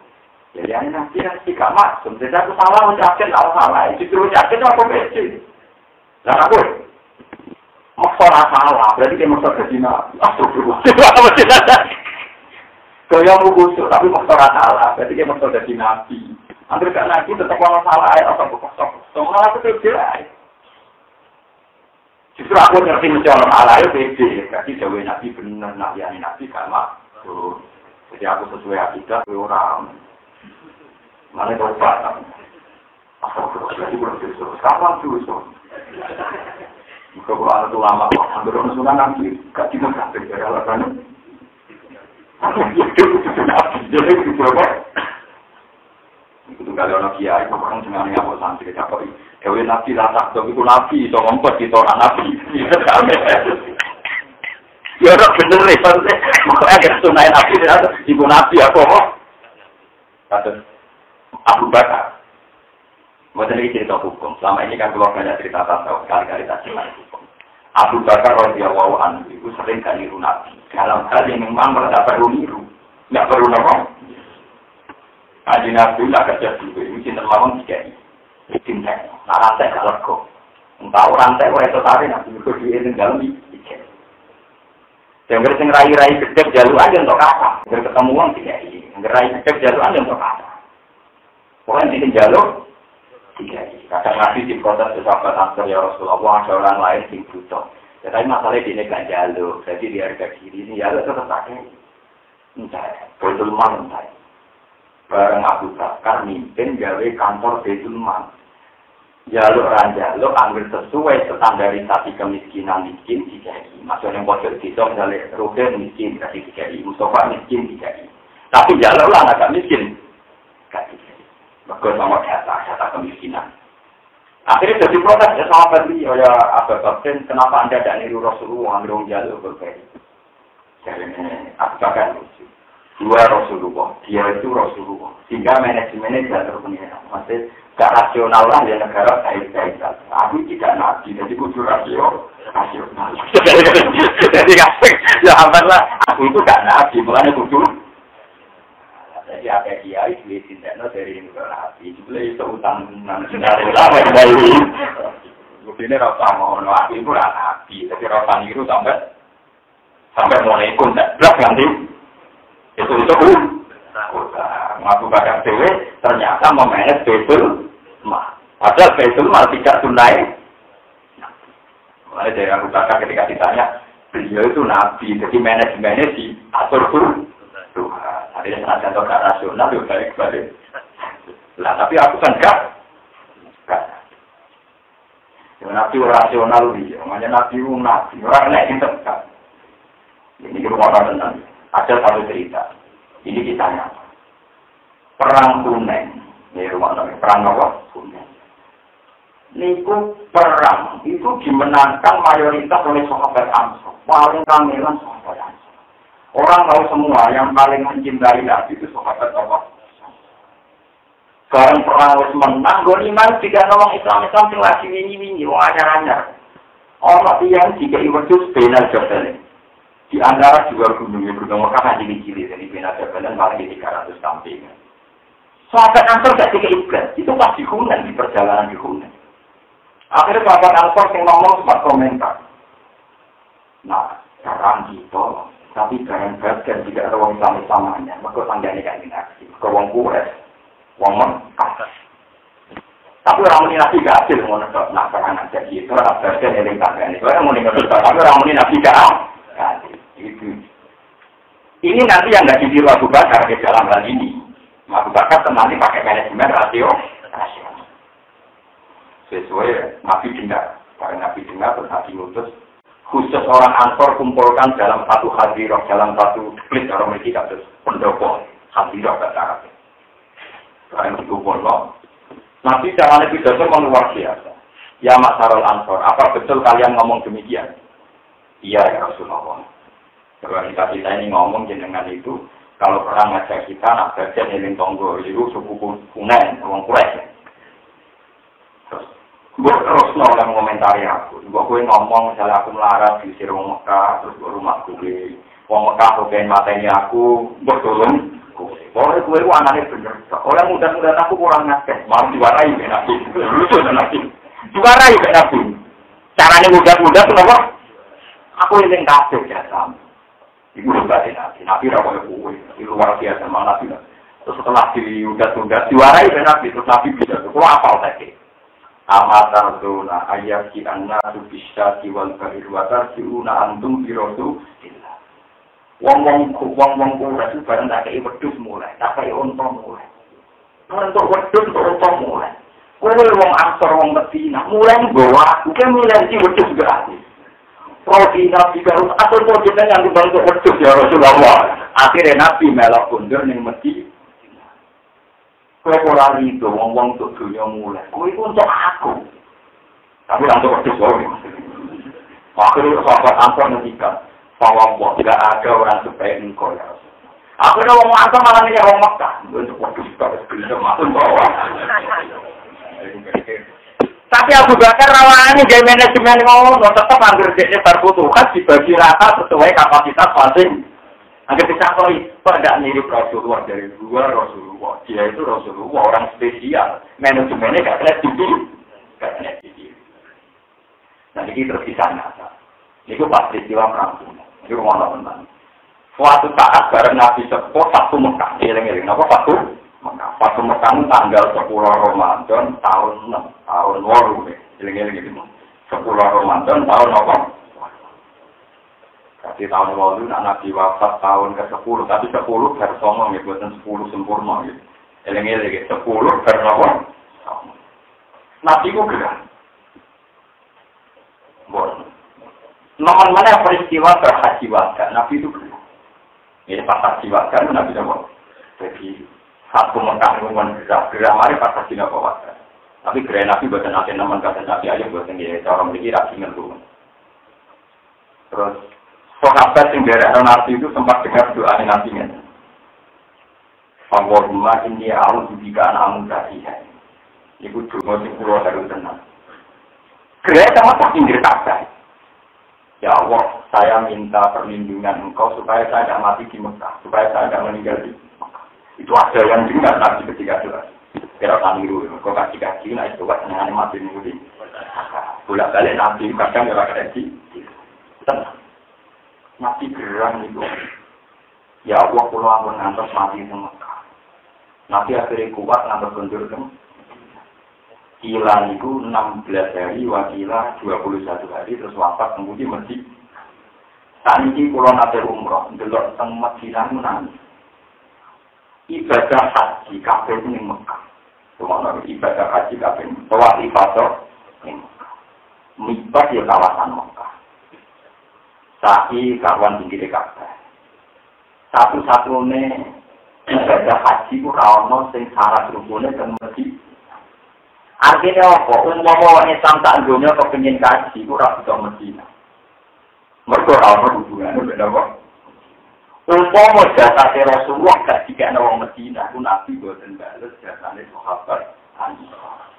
Jadi ini nanti gak maksud, jadi aku salah, yakin aku salah, justru yakin aku pikir. Dan aku maksudnya salah, berarti dia maksud ke Cina, astagfirullah. Kaya mau kusuk, tapi maksudnya salah. Berarti dia maksudnya dari Nabi. Hampir gak Nabi, tetap kalau salah ya, atau kosong. Malah itu beda. Justru aku ngerti mesti orang Allah itu beda. Jadi jauh Nabi benar, Nabi gak maksud. Jadi aku sesuai akidah, orang. Mana itu obat. Jadi berdosa. Kapan dosa? Kalau ada ulama, hampir orang sunnah Nabi, gak tidak sampai alasannya. Jadi itu berapa? Itu kali orang kiai, orang cuma ngapa santri capek. Ewe nabi latak dong itu nabi, so ngompet kita orang nabi. Ya orang bener nih, makanya agak sunai nabi, ibu nabi apa kok? Kata Abu Bakar. Buat ini cerita hukum. Selama ini kan keluar banyak cerita tasawuf, kali-kali tak cerita hukum. Abu Bakar radhiyallahu anhu itu sering kali niru Nabi. Dalam hal yang memang tidak perlu niru, tidak perlu nolong. Kaji Nabi tidak kerja dulu, ini cinta lawan tiga ini. Cinta, nah rantai kalau kok. Entah rantai orang itu tarik Nabi itu di dalam tiga. Yang bersing rai-rai kedep jalur aja untuk apa? Yang ketemu uang tiga ini. Yang rai kedep jalur aja untuk apa? Pokoknya ini jalur tiga ini. Kadang Nabi di proses sahabat ansor ya Rasulullah, ada orang lain yang butuh. Ya, tapi masalahnya dia nggak jalur, jadi di harga kiri ini jalur tetap pakai. Entah, Baitul Mal entah. Bareng Abu Bakar mimpin gawe kantor Baitul Mal. Jalur jalur ambil sesuai standarisasi kemiskinan miskin dijadi. Maksudnya yang pojok itu misalnya Ruben miskin kasih dijadi, Mustafa miskin dijadi. Tapi jalur lah agak miskin kasih dijadi. Bagus sama data kemiskinan. Akhirnya jadi protes ya sama beliau ya Abu Bakar, kenapa Anda tidak niru Rasulullah ambil jalur berbeda? Jadi Abu Bakar lucu. Dua Rasulullah, dia itu Rasulullah. Sehingga manajemennya diatur pengiran. Maksudnya gak rasional lah ya negara kait-kait. Aku tidak nabi, jadi kudu rasional. Jadi ya apalah, aku itu gak nabi, makanya kudu. Jadi apa kiai duit tindak dari negara nabi, itu utang dari lama dari. Buktinya rasa mau nabi itu lah nabi, tapi rasa niru sampai mulai pun tak belas nanti. Itu Abu Bakar dewe ternyata memanage Baitul Mal. Padahal Baitul Mal tidak tunai. Mulai dari Abu Bakar ketika ditanya, beliau itu nabi, jadi manajemennya diatur Tuhan. Tapi yang contoh gak rasional, itu balik-balik. Lah, tapi aku kan gak. Nabi rasional, makanya nabi orang naik internet. Ini rumah tentang. Ada satu cerita, ini ditanya. Perang Hunain, ini rumah namanya perang apa? Hunain. Niku perang itu dimenangkan mayoritas oleh sahabat Ansor. Paling kamilan sahabat Ansor. Orang tahu semua yang paling mencintai Nabi itu sahabat apa? Sekarang perang harus menang, goliman tidak nolong Islam sing lagi wingi wong acaranya. Orang yang jika iwedus benar jabal. Di antara dua gunung yang bernama Mekah di Cili, jadi Bina Jabalan malah di 300 samping. Sahabat Ansor gak dikeiblat, itu pas di Hunain, di perjalanan di Hunain. Akhirnya sahabat Ansor yang ngomong sempat komentar. Nah, sekarang gitu, tapi jangan bagian jika ada orang sama-samanya, maka tangganya kayak gini aksi. Ke orang Quraisy, orang Mekah. Tapi orang ini nabi gak hasil, nah sekarang aja gitu, orang bagian yang tangganya. Orang mau ninggal, tapi orang ini nabi gak hasil. Itu. Ini nanti yang nggak ditiru Abu Bakar di dalam hal ini. Abu Bakar nanti pakai manajemen rasional. Sesuai Nabi dengar. Karena Nabi dengar terus Nabi ngutus khusus orang Ansor kumpulkan dalam satu hadiroh, dalam satu split orang mereka terus pendopo hadiroh bahasa Arab. Karena dikumpul Nabi caranya pidato luar biasa. Ya Masyarul Ansor, apa betul kalian ngomong demikian? Iya ya Rasulullah. Kalau kita ini ngomong jenengan itu, kalau perang ngajak kita, nak bagian eling tonggo, itu suku Hunain, orang Quraisy. Terus, gue terus nolak komentari aku. Gue ngomong, misalnya aku melarat di Sirwong Mekah, terus gue rumah gue. Wong Mekah pengen matanya aku, gue tolong. Boleh gue itu anaknya bener. Orang muda-muda aku kurang ngakes, malah diwarai kan aku. Lucu kan aku. Diwarai kan aku. Caranya muda-muda kenapa? Aku ingin kasih ya sama. Ibu sudah Nabi rakyat kue, itu luar biasa sama Nabi. Terus setelah diudat-udat, diwarai oleh Nabi, terus Nabi bisa, kalau apal tadi. Amatar zona ayat si anna bisa diwal bari watar siuna antum birosu. Wong kurang itu barang tak kei wedus mulai, tak kei ontong mulai. Untuk wedus, untuk ontong mulai. Kue wong Ansor, wong Medina, mulai bawa, bukan mulai si wedus gratis. Prodi Nabi Garut, atau prodinya yang dibantu wedus ya Rasulullah. Akhirnya Nabi melok kundur ning Medina. Kue orang itu, wong-wong untuk dunia mulai. Kue itu untuk aku. Tapi untuk wedus sorry. Akhirnya sahabat Ansor ngendikan, bahwa tidak ada orang sebaik engkau ya Rasulullah. Akhirnya wong Ansor malah nanya wong Mekah. Untuk wedus harus bisa masuk bawah. Tapi Abu Bakar rawangannya dia manajemen ngomong, tetap hampir dia berbutuhan dibagi rata sesuai kapasitas masing. Agar bisa kok tidak mirip Rasulullah dari luar Rasulullah. Dia itu Rasulullah orang spesial. Manajemennya gak kena tinggi. Nah ini terus di sana. Itu pas peristiwa perang. Itu rumah teman. Suatu saat bareng Nabi Sepuh satu Mekah. Eling-eling apa satu? Pas Mekah tanggal 10 Ramadan tahun 8 eling-eling gitu. 10 Ramadan tahun apa? Jadi tahun 8 Nabi wafat tahun ke-10, tapi 10 bersama ya, buatan 10 sempurna gitu. Eling-eling 10 bersama. Nabi ku gerak. Bon. Nomor mana peristiwa berhaji wada? Nabi itu gerak. Ini pas haji wada Nabi apa? Jadi satu Mekah ngomong gerak mari pas haji wada. Tapi gerak Nabi buatan nanti naman kata Nabi aja buatan dia cara memiliki rasingan tuh. Terus Sahabat yang dari Nabi itu sempat dengar doa Nabi-nya. Allahumma inni a'udzubika an amudatiha. Iku donga sing kula harus tenang. Gerak sama tak pinggir kabeh. Ya Allah, saya minta perlindungan Engkau supaya saya tidak mati di Mekah, supaya saya tidak meninggal di Mekah. Itu ada yang dengar Nabi ketika doa. Kira kaniru, kok kasih nah itu kan dengan mati di bolak-balik Nabi kadang ora kredit. Tenang. Nabi gerang itu. Ya Allah, kula ampun ngantos mati di Mekah. Nabi akhirnya kuat ngantos kondur ke Kila itu 16 hari, wakila 21 hari, terus wafat kemudian masjid. Saat ini pulau nate umroh, delok teng Madinah nangis. Ibadah haji kabeh ning Mekah. Cuma ibadah haji kabeh tawaf ibadah ning Mekah. Mibat ya kawasan Mekah. Sa'i kawan pinggir kabeh. Satu-satunya ibadah haji ku ra ono sing syarat rukune teng masjid. Artinya apa? Umpama Islam tak dunia kepingin kaji, itu rapi ke Medina. Mereka orang hubungannya beda kok. Umpama jasanya Rasulullah gak dikena orang Medina, itu Nabi boten bales jasanya sahabat Ansar.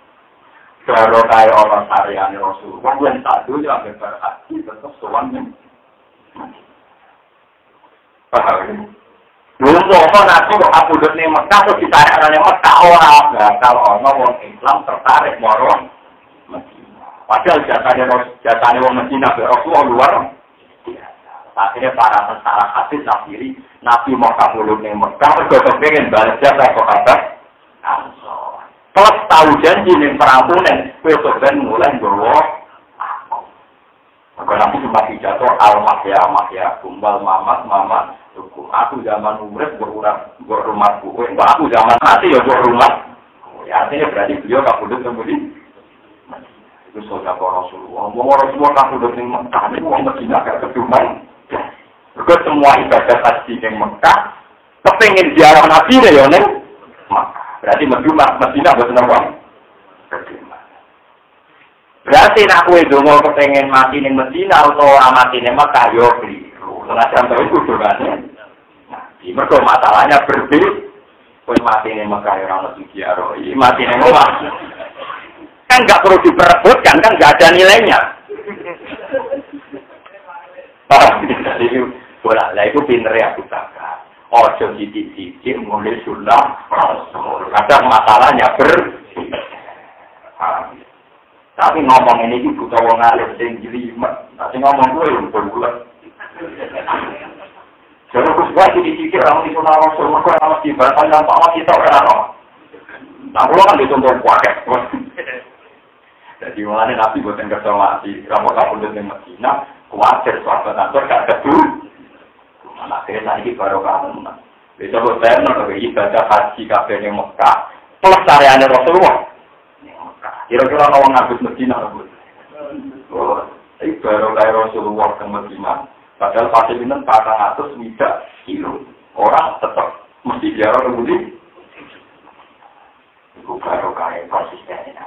Kalau kayak orang syariahnya Rasulullah, yang tak dunia sampai berhaji, tetap soalnya. Paham? Belum mau nanti aku udah nih Mekah terus ditarik orang Mekah orang kalau orang Islam tertarik orang Medina. Padahal jatahnya orang Medina Rasulullah luar. Akhirnya para tentara hadis Nabi mau kabulun nih Mekah terus pengen balik jatah ke kabar. Terus tahu janji nih perampunan besok dan mulai berwah. Maka Nabi cuma dijatuh al-mahya kumbal mamat. Aku zaman umrah berumah buku. Aku zaman mati ya berumah. Ya artinya berarti beliau kabudut kemudian. Itu saudara Rasulullah. Rasulullah kabudut di Mekah. Itu orang Medina agak keduman. Juga semua ibadah haji di Mekah. Kepingin ziarah Nabi ya neng. Berarti Medina buat orang. Berarti nak kue dongo kepingin mati di Medina atau orang mati di Mekah yo beli. Sengaja itu doanya. Mereka masalahnya berbeda. Kau mati ini Mekah orang Mesir Aroi, mati ini Mekah. Kan nggak perlu diperebutkan, kan nggak ada nilainya. Lah itu pinter ya aku takkan. Ojo sidik-sidik mulai sunnah Rasul. Kadang masalahnya berbeda. Tapi ngomong ini juga butuh wong alim sing jelimet. Tapi ngomong gue yang berbulan. Jadi kuswa dikit-dikit orang di sunnah Rasul, mereka orang mesti bahasa yang sama kita orang. Nah, kalau kan dicontoh pakai. Jadi mulanya Nabi buatan kerja mati, kamu dengan Medina, kuatir suatu kantor gak kedua. Nah, akhirnya ini baru kamu. Besok saya nonton ibadah haji kabeh yang Mekah, plus tariannya Rasulullah. Kira-kira orang ngabis Medina, ini baru kayak Rasulullah ke Medina. Padahal pasti minum 400 tidak kilo. Orang tetap mesti ziarah kemudian. Itu baru kayak konsistennya.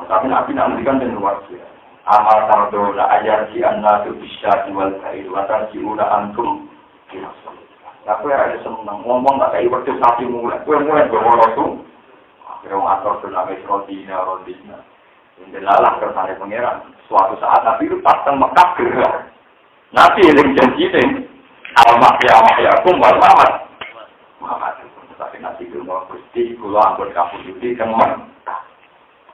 Tapi Nabi nantikan dan luar biasa. Amal tardola ayat si anna tu bisa jual kain. Watar si udah antum. Tapi ada senang ngomong nggak kayak waktu sapi mulai. Gue mulai bawa Rasul. Akhirnya mengatur tsunami rodina. Indelalah kersane pangeran. Suatu saat Nabi itu pasang Mekah gerak. Nabi yang janji ini al-mahya kumbal mamat. Tapi Nabi itu mau gusti kula ampun kabudut kang Mekah.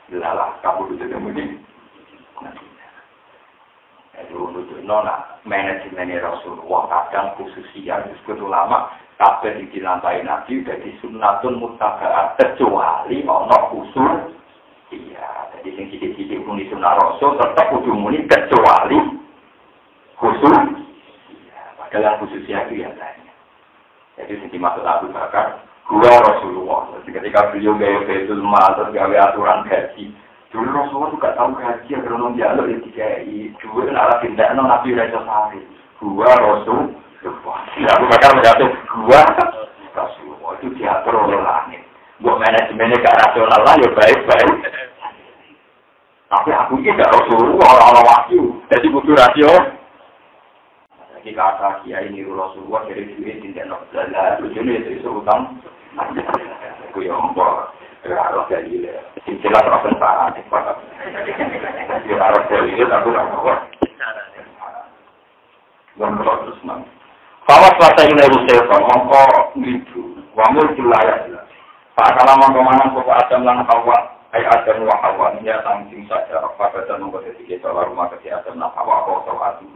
Indelalah kabudut kemudian. Itu nona manajemen Rasulullah kadang khususnya disebut ulama kabeh dilantai Nabi dari sunnatun mutaba'ah kecuali ana usul. Iya, jadi sing sidik-sidik muni sunah Rasul tetap kudu muni kecuali khusus. Iya, padahal khususnya itu ya lainnya. Jadi sing dimaksud Abu Bakar, gua Rasulullah. Jadi ketika beliau gaya Baitul Mal atau gawe aturan gaji, dulu Rasulullah juga tahu gaji yang beruntung jalur yang dikai. Dulu kan ala tindak Nabi Rasul Sahih. Gua Rasul. Ya, Abu Bakar menjatuh gua Rasulullah itu diatur oleh langit. Buat manajemennya gak rasional lah, ya baik-baik. Tapi aku ini gak Rasulullah, orang-orang wahyu. Jadi butuh rasio. Jadi kata kiai niru Rasulullah dari duit tidak nak belajar. Lucunya itu utang. Aku yang bawa harus jadi le. Jelas orang salah cepat. Dia harus jadi aku nak bawa. Dan terus nang. Kawas mata ini rusak mongko gitu. Wamul julayat. Pak kalau mangkomanan kok Adam lan Hawa, ai Adam wa Hawa ya tangking saja apa badan mongko dadi rumah ke Adam lan Hawa apa sawatu.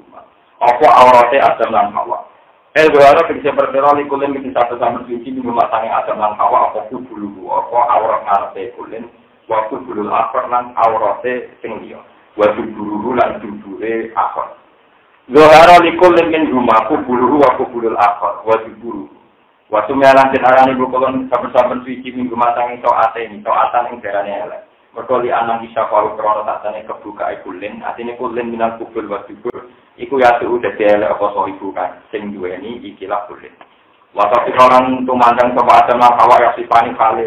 Apa aurate Adam lan Hawa. Doa bisa berterali kulen bisa satu sama suci di rumah tangga Adam lan Hawa apa kubulu apa aurat ngarepe kulen wa kubulul akhir lan aurate sing liya. Wa kubulu lan dubure akhir. Doa kulen min rumah kubulu wa kubulul akhir wa duburu. Waktu melang kenaraan ibu kolon saben-saben suci minggu matang itu atan yang darane elek. Mergo li anak bisa kalau krono tatane kebuka ikulen, atine kulen minal kubul wa dubur. Iku ya tuh udah elek apa so ibu kan sing duweni ikilah kulen. Waktu orang tumandang sapa Adam lan Hawa ya sipani kali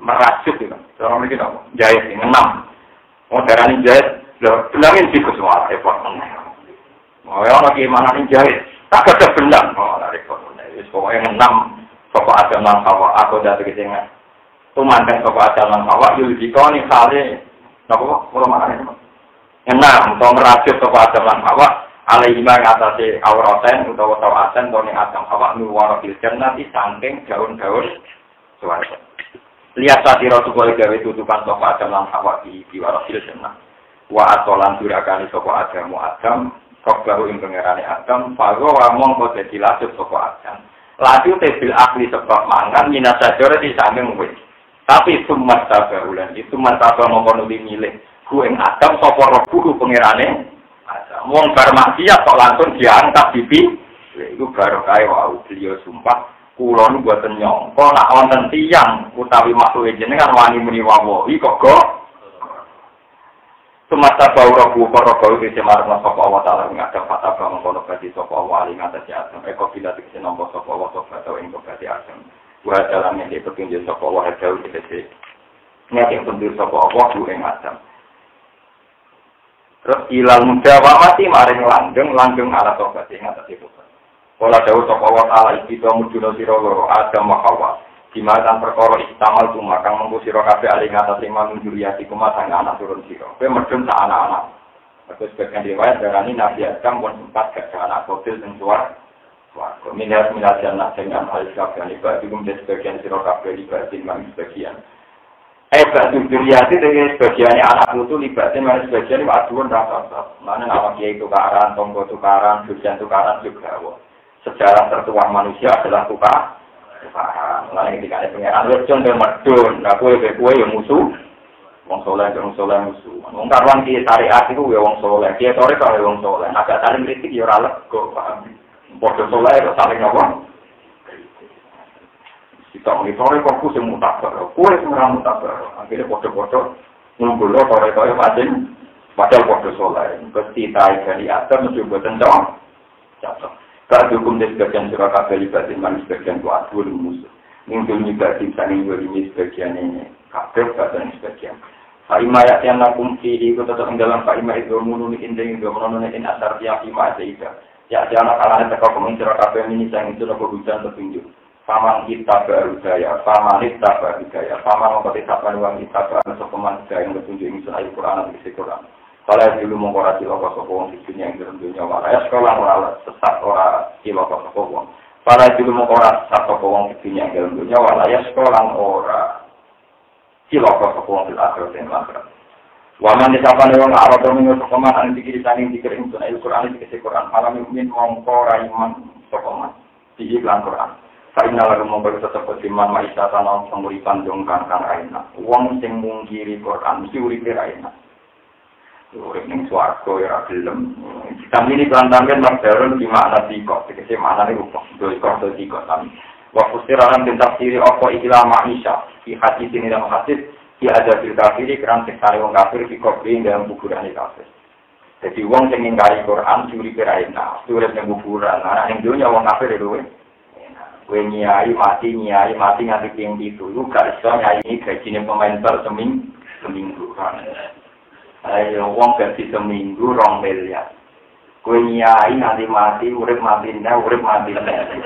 merasuk gitu. Orang iki apa? Jahit enam. Oh darane jahit, lho bilangin tikus semua repot. Oh ya lagi mana ning jahit. Tak ada belang. Oh repot. Pokoknya enam sapa Adam lan Hawa aku dadi kecengan. Tumandang sapa Adam lan Hawa yo dikoni kale napa kula makane. Enam to merajut sapa Adam lan Hawa alaihi ma ngatasi auraten utawa tawaten to ning Adam Hawa nuwara fil jannati saking daun-daun swarga. Lihat satira supaya gawe tutupan sapa Adam lan Hawa di wara fil jannah. Wa atolan durakani sapa Adam kok baru ing pengerane Adam fago wa mongko dadi lasut sapa Adam. Laju tebil akli sebab mangan minat sajore di samping wis. Tapi sumat tabahulan itu mantap mongko nuli milih. Ku ing Adam sapa robuh pengerane Adam. Wong bar maksiat kok langsung diangkat pipi. Iku baru kae wau beliau sumpah kula nu boten nyangka nek wonten tiyang utawi makhluk jenengan wani muni wawahi kok semasa bau robu bau itu marah sapa Allah taala ngadep fata bang kono badi sapa Allah ing atase Adam eko bila dikene nampa sapa Allah sapa ing badi Adam wa dalam yang dipetunjuk sapa Allah jauh dikete nek yang penting sapa Allah ku ing Adam terus ilal mudawamati maring langgeng arah tobat ing atase tobat kala dawuh sapa Allah taala iki to mujuna sira loro Adam wa Hawa dimatan perkara istamal cuma kang mengko sira kabeh ali ngatas iman juriati kumatang anak turun sira kowe medhun sak anak-anak terus sebagian riwayat darani Nabi Adam pun sempat gak anak kecil sing suar minat jannah dengan hal kabeh ibadah dikum sebagian sira kabeh libatin mang sebagian batu juriati dengan sebagian anak putu libatin mang sebagian aduan rasa mana awak kiai tukaran tonggo tukaran hujan tukaran juga sejarah tertua manusia adalah tukar paham, lain ketika ada pengeran, lecon dan medun, nah kue yang musuh, wong soleh musuh. Wong karuan di syariat itu ya wong soleh, dia sore kalau wong soleh, agak saling kritik ya ralek kok paham. Bodoh soleh itu saling apa? Kita ngi sore kok kue mutabar, kue semua mutabar, akhirnya bodoh ngumpul sore macam, padahal bodoh soleh, ketika dari atas mencoba tentang jatuh. Kalau hukum dari sebagian surah kabel ibadah man sebagian kuat dulu musuh. Mungkin ibadah saling beri sebagian ini kabel badan sebagian. Faima yang lakum kiri itu tetap dalam faima itu menuni indeng itu menuni in asar yang faima ada ida. Ya jangan kalah terkau kemen surah kabel ini sang itu nopo hujan petunjuk. Paman kita berudaya, paman kita berudaya, paman mengkotitakan uang kita bersokoman yang petunjuk ini sunai Quran dan isi Quran. Kalau dulu mengkorasi lokal sopong di dunia yang tertentunya warai sekolah orang sesat orang di lokal sopong. Kalau dulu mengkorasi satu sopong di dunia yang tertentunya warai sekolah orang di lokal sopong di akhirat dan akhirat. Waman disapan orang Arab domino sokoman di kiri saning di kiri itu naik Quran di kiri Quran. Malam mukmin mengkorai iman sokoman di iklan Quran. Karena lalu memberi tetap beriman maisha tanah penguripan jongkan kan aina. Uang sing mungkiri Quran mesti uripe aina. Urip ning swarga ya gelem. Kita ini pelan-pelan magdarun di makna dikok, tegese maknane rupa. Dikok kami. Wa fusiranan den tafsiri apa ikilah maisha. Di hadis ini dalam hadis dia ada di kafir kan sekali wong kafir di kubur dalam kuburan kafir. Jadi wong sing ngingkari Quran curi keraina, urip ning kuburan. Ana ning dunya wong kafir luwe. Kowe nyai mati nganti ping 7. Lu gak iso nyai gajine pemain bal seminggu kan. Ayo wong gaji seminggu 2 miliar. Kowe nyai nanti mati, urip matine.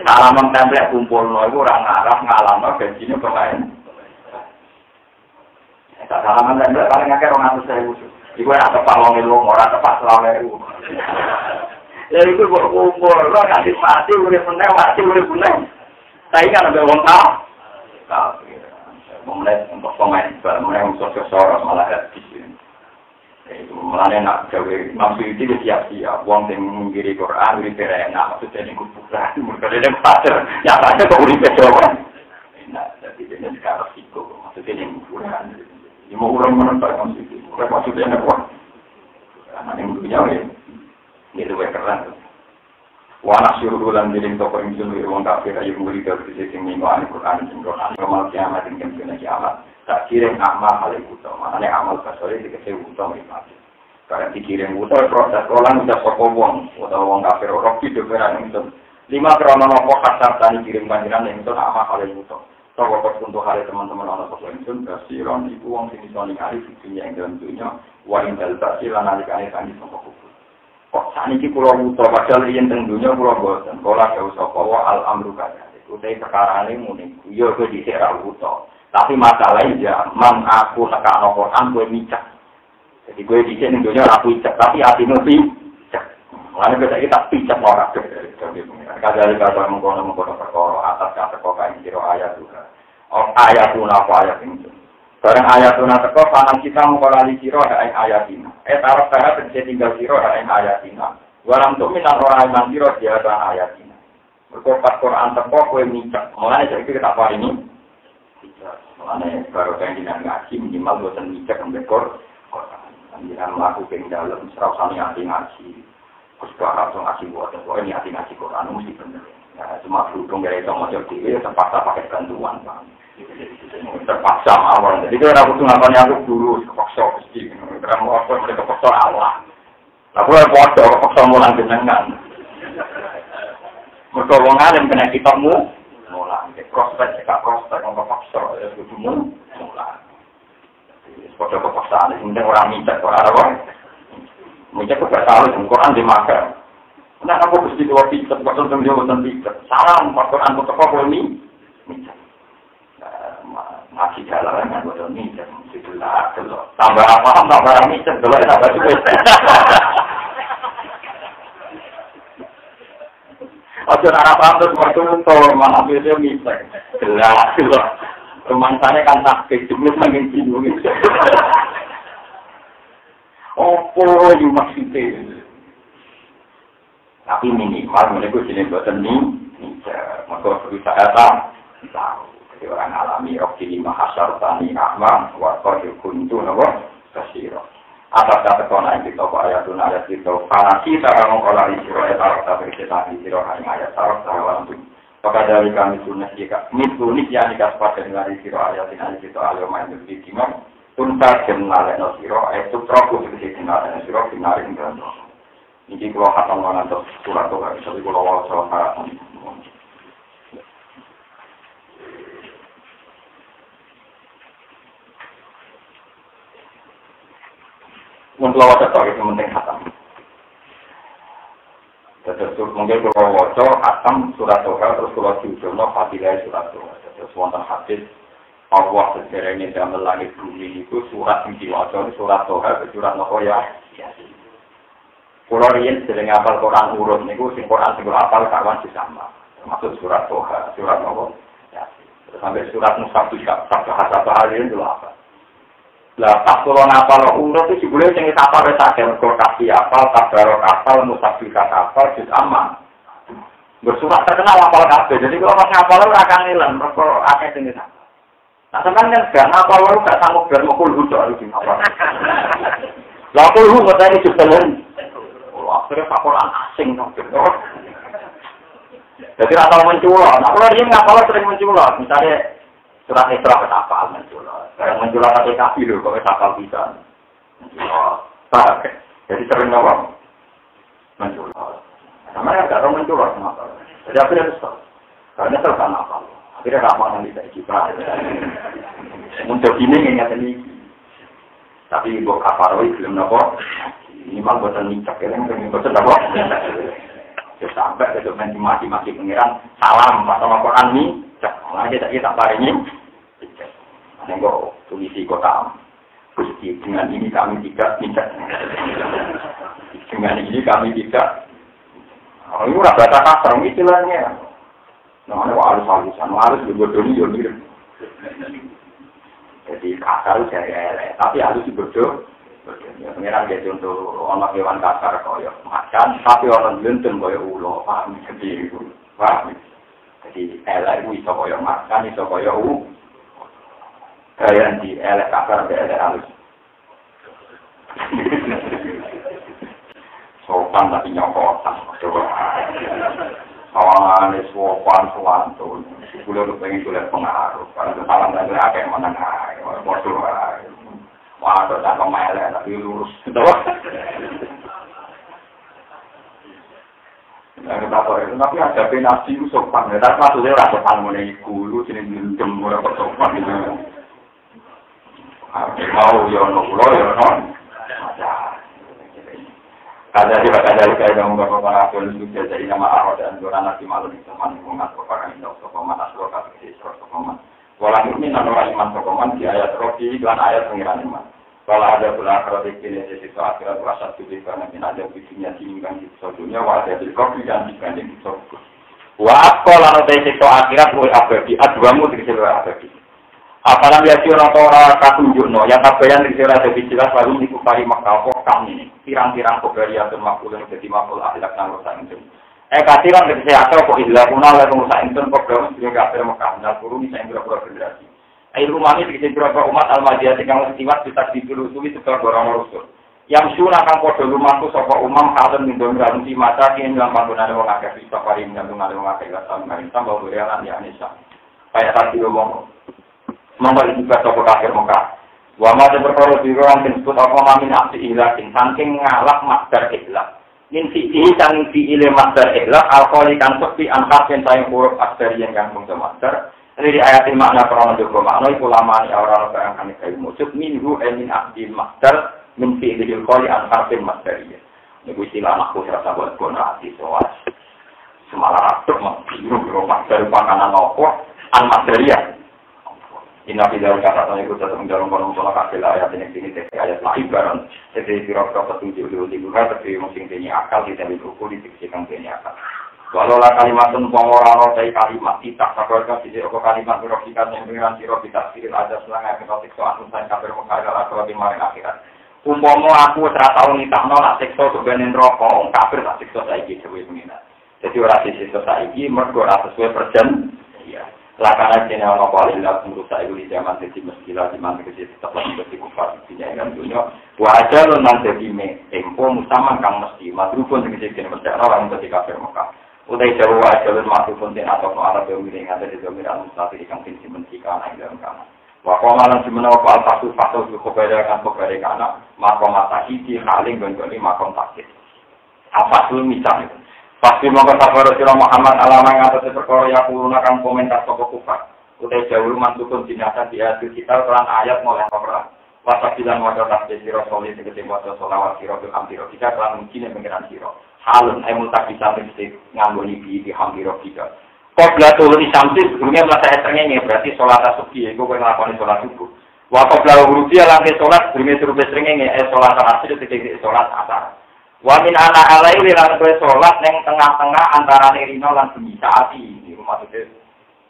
Salaman templek kumpulno iku ora ngarah ngalamno gajine pemain. Tak salaman templek paling akeh 200.000. Iku ora tepak wong ilmu, ora tepak 20.000. Ya iku kok kumpul nanti mati, urip meneh. Saiki kan ada wong tau. Mulai untuk pemain, mulai untuk seseorang malah habis. Itu mulanya nak gawe maksud itu siap-siap. Wong yang menggiri Quran, uri perena, maksudnya ini kuburan. Mereka dia pacar, ya pacar kok uri pedoman. Nah, jadi dia sekarang risiko, maksudnya ini kuburan. Ini mau orang menonton maksudnya. Maksudnya apa? Karena yang punya ini lebih keren. Wana syuruh bulan miring toko insun wong kafir ayu muri dari sisi minggu Al-Quran singgoran kemal kiamat dengan kena kiamat tak kirim amal hal utama mana amal kasore dikasih utama itu karena dikirim utama proses orang udah sokowong atau wong kafir orang hidup beran insun 5 krono nopo kasar tani kirim panjiran insun amal hal utama toko kos untuk hari teman-teman anak toko insun kasiron itu wong sini soalnya kali fitunya yang dalam dunia wain dalta silan alikane tani toko kok saniki kula wuta padahal yen teng donya kula boten kula gak usah bawa al-amru kada iku te perkarane muni yo kok dhisik ra wuta tapi masalahnya ya man aku nekakno Quran kowe micak jadi kowe dhisik ning donya ora picak tapi atine picak lan kita picak ora kadang kata mengkono perkara atas kata kok kae sira ayat juga ayatuna apa ayat ini barang ayatuna teko panan kita mengkolali siro ada ayatina. Taruh terjadi tinggal siro ada ayatina. Waram tuh minat orang iman siro dia ada ayatina. Berkopat Quran teko kue micak. Mulanya jadi kita apa ini? Mulanya baru yang tidak ngaji minimal buatan micak membekor Quran. Jangan melakukan dalam serausan hati ngaji. Kusuara atau ngaji buatan. Pokoknya hati ngaji Quran mesti benar. Ya cuma berhubung dari itu macam TV terpaksa pakai bantuan bang. Terpaksa awal. Jadi kalau aku tuh ngapain aku dulu kepaksa mesti. Karena aku sudah kepaksa awal. Aku ada kepaksa mulang jenengan. Mereka wong alim kena kitabmu mulang. Prospek orang kepaksa ya kudumu mulang. Seperti kepaksaan ini orang minta orang apa? Minta kepaksaan Quran dimakan. Nah aku mesti dua pintar, pasal dia bukan pintar. Salam Quran untuk apa ini? Minta. Masih jalan kan bodoh ni, itulah kalau tambah apa tambah ni sebelum tambah juga. Ojo nara paham tu waktu tu mana biasa misal, jelas jelas. Romansanya kan tak kejumlah makin sibuk. Oh, yang maksudnya. Tapi minimal mereka jenis bodoh ni, maka berusaha tahu. Orang alami okti mahasar tani ahmad waktu kuntu nawa kasiro. Atas kata kona yang kita ayatun ayat kita panasi tarang olah isiro ayat tapi kita isiro hanya ayat taraf tarawal itu. Maka dari kami sunnah jika mitunik yang dikasih dengan isiro ayatin ayat kita alama itu di timur tuntas kenal no siro itu terus kita kenal no siro finarin kan. Ini kalau hatam mana tu surat tu kan tapi kalau awal surat untuk wajah itu penting khatam. Terus mungkin kalau wajah khatam surat Toha terus kalau diusulno fadilah surat Toha. Terus wonten hadis Allah sejarah ini dalam langit bumi itu surat yang diwajah surat Toha surat Nokoya. Kalau riyen sering hafal Quran urut niku sing Quran sing hafal kawan sama. Termasuk surat Toha, surat Nokoya. Terus sampai surat Musabbihah sabda harian dulu apa? Lah pas kalau ngapal umroh itu boleh sing apal wis akeh mergo kasih apal, tabarok apal, musabbihah apal, juz aman. Bersurat terkenal apal kabeh. Jadi kalau pas ngapal ora kangelan mergo akeh sing apal. Nah, sampeyan kan gak ngapal wae gak sanggup bar mukul hudo iki apal. Lah kul hu ngene iki jebelen. Akhirnya Quran asing to. Jadi ora tau menculot. Nah, kalau dia ngapal sering menculot, misalnya surat Isra hafal menculot. Karena menjual kata kafir lho, kok hafal bisa. Menjual. Jadi sering apa? Menjual. Namanya enggak tahu menjual kenapa. Jadi akhirnya kesel. Karena serta hafal. Akhirnya hafal yang tidak kita. Untuk ini ingat ini. Tapi ibu kafaroi belum apa. Minimal bosan micak ya, kan bosan apa? Sampai besok nanti mati pengiran salam sama Quran nih, aja tak paringi. Nengok tulisi kota. Gusti dengan ini kami tidak. Dengan ini kami tidak. Oh, ini udah baca kasar istilahnya. Namanya harus dibodohi ya mirip. Jadi kasar dari elek, tapi harus dibodoh. Pengiran dia contoh orang hewan kasar kaya macan, tapi orang lenteng kaya ulo, paham jadi itu, paham. Jadi elek itu kaya macan, itu kaya ulo. Kaya di elek kasar ke elek halus. Sopan tapi nyokotan, coba. Kawan sopan tuh, sebelum lu pengen kuliah pengaruh, kalau salam lagi apa yang mana nih, bodoh. Wah, tak kemelek tapi lurus, tahu? Tapi ada penasi sopan, tapi maksudnya orang sopan mana guru sini minjem orang sopan itu. Mau yono pulau yono, ada di kayak orang orang asal itu jadi nama arwah dan orang nasi malu di teman mengat orang itu sopan asal kasih sopan. Walau ini orang iman sopan di ayat rofi dan ayat pengiran iman. Kalau ada belakang rekin di situ akhirat rasa tujuh karena ada bikinnya tinggal di dunia, ada di kopi dan dibanding di surga. Wah, kalau ada di situ akhirat boleh abadi, aduamu di situ abadi. Apalagi orang orang katunjuk no, yang kabayan di situ ada jelas lalu dikupari makhluk kami pirang-pirang kebarian makhluk yang jadi makhluk akhirat nang rusak itu. Kasiran di situ atau kok ilah kunal lalu rusak itu program sehingga akhir Mekah dan turun bisa berapa generasi. Air rumah ini dikisih berapa umat al-Madiyah yang istimewa kita ditulusuri setelah orang Rasul. Yang sunah kang podo rumahku sapa umam hadan mindong ranti mata kene lan panggonane wong akeh bisa pari nyambung nang wong akeh lan maring tambah berelan ya Anisa. Kaya tadi ngomong. Monggo juga sapa kafir Mekah. Wa ma perkara diro yang disebut apa mamin aksi ilahin saking ngalak masdar ilah. Min fi'i sang fi'ile masdar ilah alqali kan sepi angkat yang sayang huruf asdar yang ganggung masdar. Ini di ayat ini makna perang juga makna itu lama ni orang yang kami kayu musuh minhu emin akil masdar min fi'il qali an harfin masdariyah. Ini istilah aku serasa buat konati soal semalam atuk mengbiru masdar pakanan nopo an masdariyah. Inna bidal kata itu tetap menjalon kolom soal kasih ayat ini ayat lain baran. Jadi kira-kira petunjuk dulu tapi mungkin ini akal kita diukur disiksikan ini akal. Walau lah kalimat pengorano dari kalimat kita sabarkan di sini kalimat merokikan yang dengan siro kita siril aja selangnya kita siksa anusan kafir mengkagak atau lebih maring akhirat. Umpomo aku 100 tahun nikah nolak siksa sebenarnya rokok kafir tak siksa saiki sesuai penginat. Jadi orang siksa saiki mergo sesuai persen. Iya. Lakana jenis orang kualilah merusak itu di zaman jadi meskilah di mana kita tetap lagi bersikufat tidak yang dunia. Wajar lo nanti di tempo musaman kang mesti madrupun dengan jenis meski orang yang kafir Mekah. Utai jauh jalur masuk konten atau Arab yang milih ada di domir al-mustafir ikan pinsi mencikan air dalam kanan. Wakomalan semenawa al-fasul fasul kebedakan kepada kanan makom matahidi haling dan kali makom takdir. Al-fasul misalnya. Pasti mongko sabar sira Muhammad alama yang atas perkara yang menggunakan komentar saka kufar. Utai jauh mantukun dinasa di ayat kita kelan ayat mulai perang. Wasa bilang wajah tasbih sira soleh segede wajah solawat sira bil amdiro kita kelan mungkin yang pengiran sira. Halun emul tak bisa mesti nganggoni di hamdiro kita. Qabla turun samsi sebelumnya masa estrengenge berarti salat subuh iku kowe nglakoni salat subuh. Wa qabla wuruti lange salat sebelumnya suruh estrengenge salat asar ketika salat asar. Wa min ana alai lan kowe salat ning tengah-tengah antara rino lan bengi saat iki maksudnya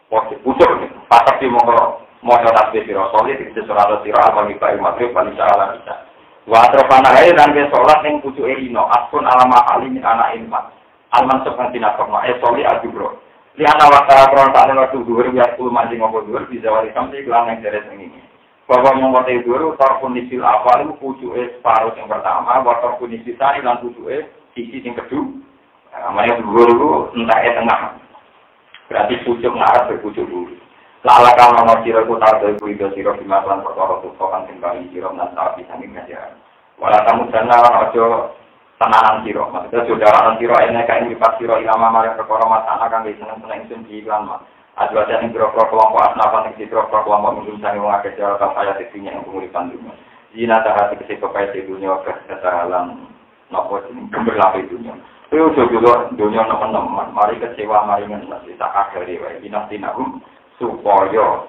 posisi pucuk pasak di monggo maca tasbih sira solid di salat sira apa mikai maghrib bali salat bisa. Wa trofana hai dan ke salat ning pucuke rino aspun alama alim anak ilmat alman sokan tinakno soli adubro li ana wakara kron tak ana waktu dhuwur ya 10 manjing ngopo dhuwur bisa wali sampe kelang yang deres ngene bahwa mongkote dhuwur tarpun nisil awal pucuke separuh yang pertama wa tarpun nisil tani lan pucuke sisi sing kedua namanya dhuwur itu entah tengah berarti pucuk ngarep berpucuk dhuwur lala kang ana sira ku tau iku ido sira dimakan perkara tukokan sing kali sira lan tak bisa ngajar. Wala kamu jana aja tenanan sira. Maksudnya saudara sira enek kae lipat sira ilama mare perkara matana kang seneng-seneng sing diiklan mah. Aja jan biro-biro kelompok asnapan sing biro-biro kelompok mungkin sing wong akeh cara kaya tipinya yang penguripan dunia. Zina tahati kesepakatan dunia kesesalan Napa gemerlap dunia. Itu juga dunia teman-teman. Mari kecewa, mari ngenes. Tak akhiri wae. Inastinahum supaya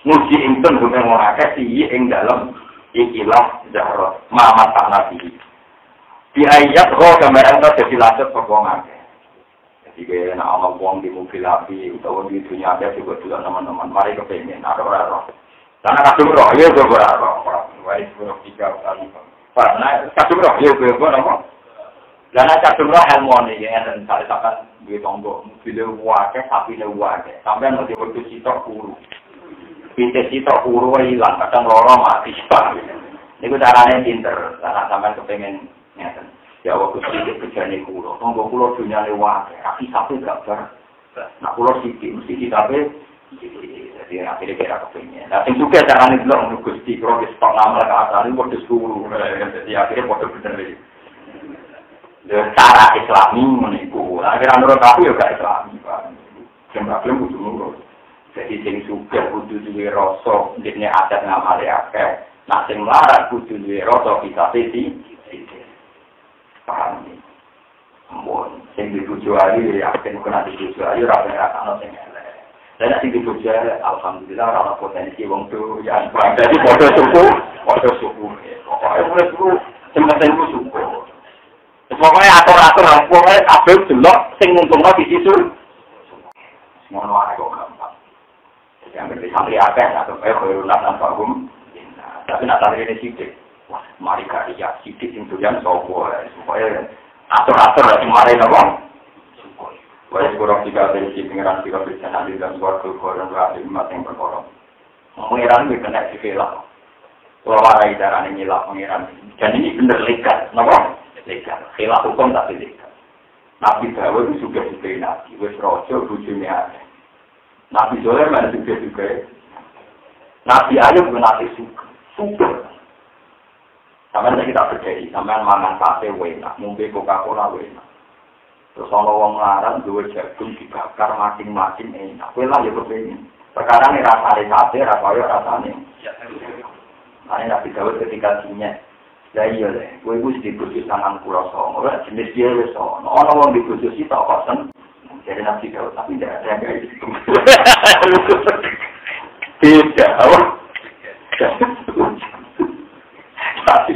muji ingsun bukan ngakeh sih ing dalam ikilah zahra mamat nabi. Di ayat roh gambaran itu jadi lanjut pokok ngakeh. Jadi kayak nak amal buang di mobil api atau di dunia ada juga teman-teman. Mari kepengen ada roh. Karena kadung roh ya juga roh. Wais roh tiga kali. Karena kadung roh ya juga nama. Karena kadung roh harmoni ya dan misalkan di tonggo mobil wae sapi le wae. Sampai nanti waktu sitok uru. Pintes sitok uru hilang kadang loro mati. Niku carane pinter. Karena sampean kepengen ngeten. Ya waktu sedikit kerjane kula. Tonggo kula dunyane wae. Tapi sapi gak ber. Nah kula sithik mesti tapi jadi akhirnya kira kepengen. Nah sing juga carane delok Gusti kula wis tok ngamal kaatane padha guru. Jadi akhirnya padha bener. Cara Islami menipu. Akhirnya menurut aku ya gak Islami, Pak. Jembak belum kudu nurut. Jadi sing sugih kudu duwe rasa dene adat ngamale akeh. Nah sing larat kudu duwe rasa bisa sisi. Paham. Ampun, sing dibujo ayu ya apen kena dibujo ayu ora ana sing elek. Dan sing dibujo alhamdulillah ora potensi wong tuh ya jadi padha suku. Pokoke wis ku sing penting ku suku. Pokoknya atur-atur, pokoknya kabel delok sing nguntungno di situ. Ngono ae kok gampang. Jadi ambil di santri akeh atau koyo tanpa hukum. Tapi nak tarik ini sidik. Wah, mari karya sidik sing doyan sapa supaya atur-atur sing mari napa. Wis kurang tiga dari si pengiran tiga persen ada dalam suatu koran berarti emas yang berkorong. Pengiran itu kena dikelah. Kalau ada idaran ini lah pengiran. Dan ini benar legal, napa? Legal. Khilaf hukum tapi legal. Nabi Dawud itu juga Nabi. Wis rojo bujune akeh. Nabi Sulaiman juga. Nabi Ayub juga Nabi suka. Sampai kita berdiri, sampai mangan sate enak, ngombe Coca-Cola enak. Terus ana wong larang duwe jagung dibakar masing-masing enak. Kowe lah ya kepengin. Perkara ini rasane sate, rasane. Nah, Nabi Dawud ketika dinya ya iya deh, gue harus dibujuk tangan pulau songo, jenis dia wes songo. Orang orang dibujuk sih tak kosen, jadi Nabi Dawud tapi tidak ada yang kayak gitu. Tidak, apa? Tapi,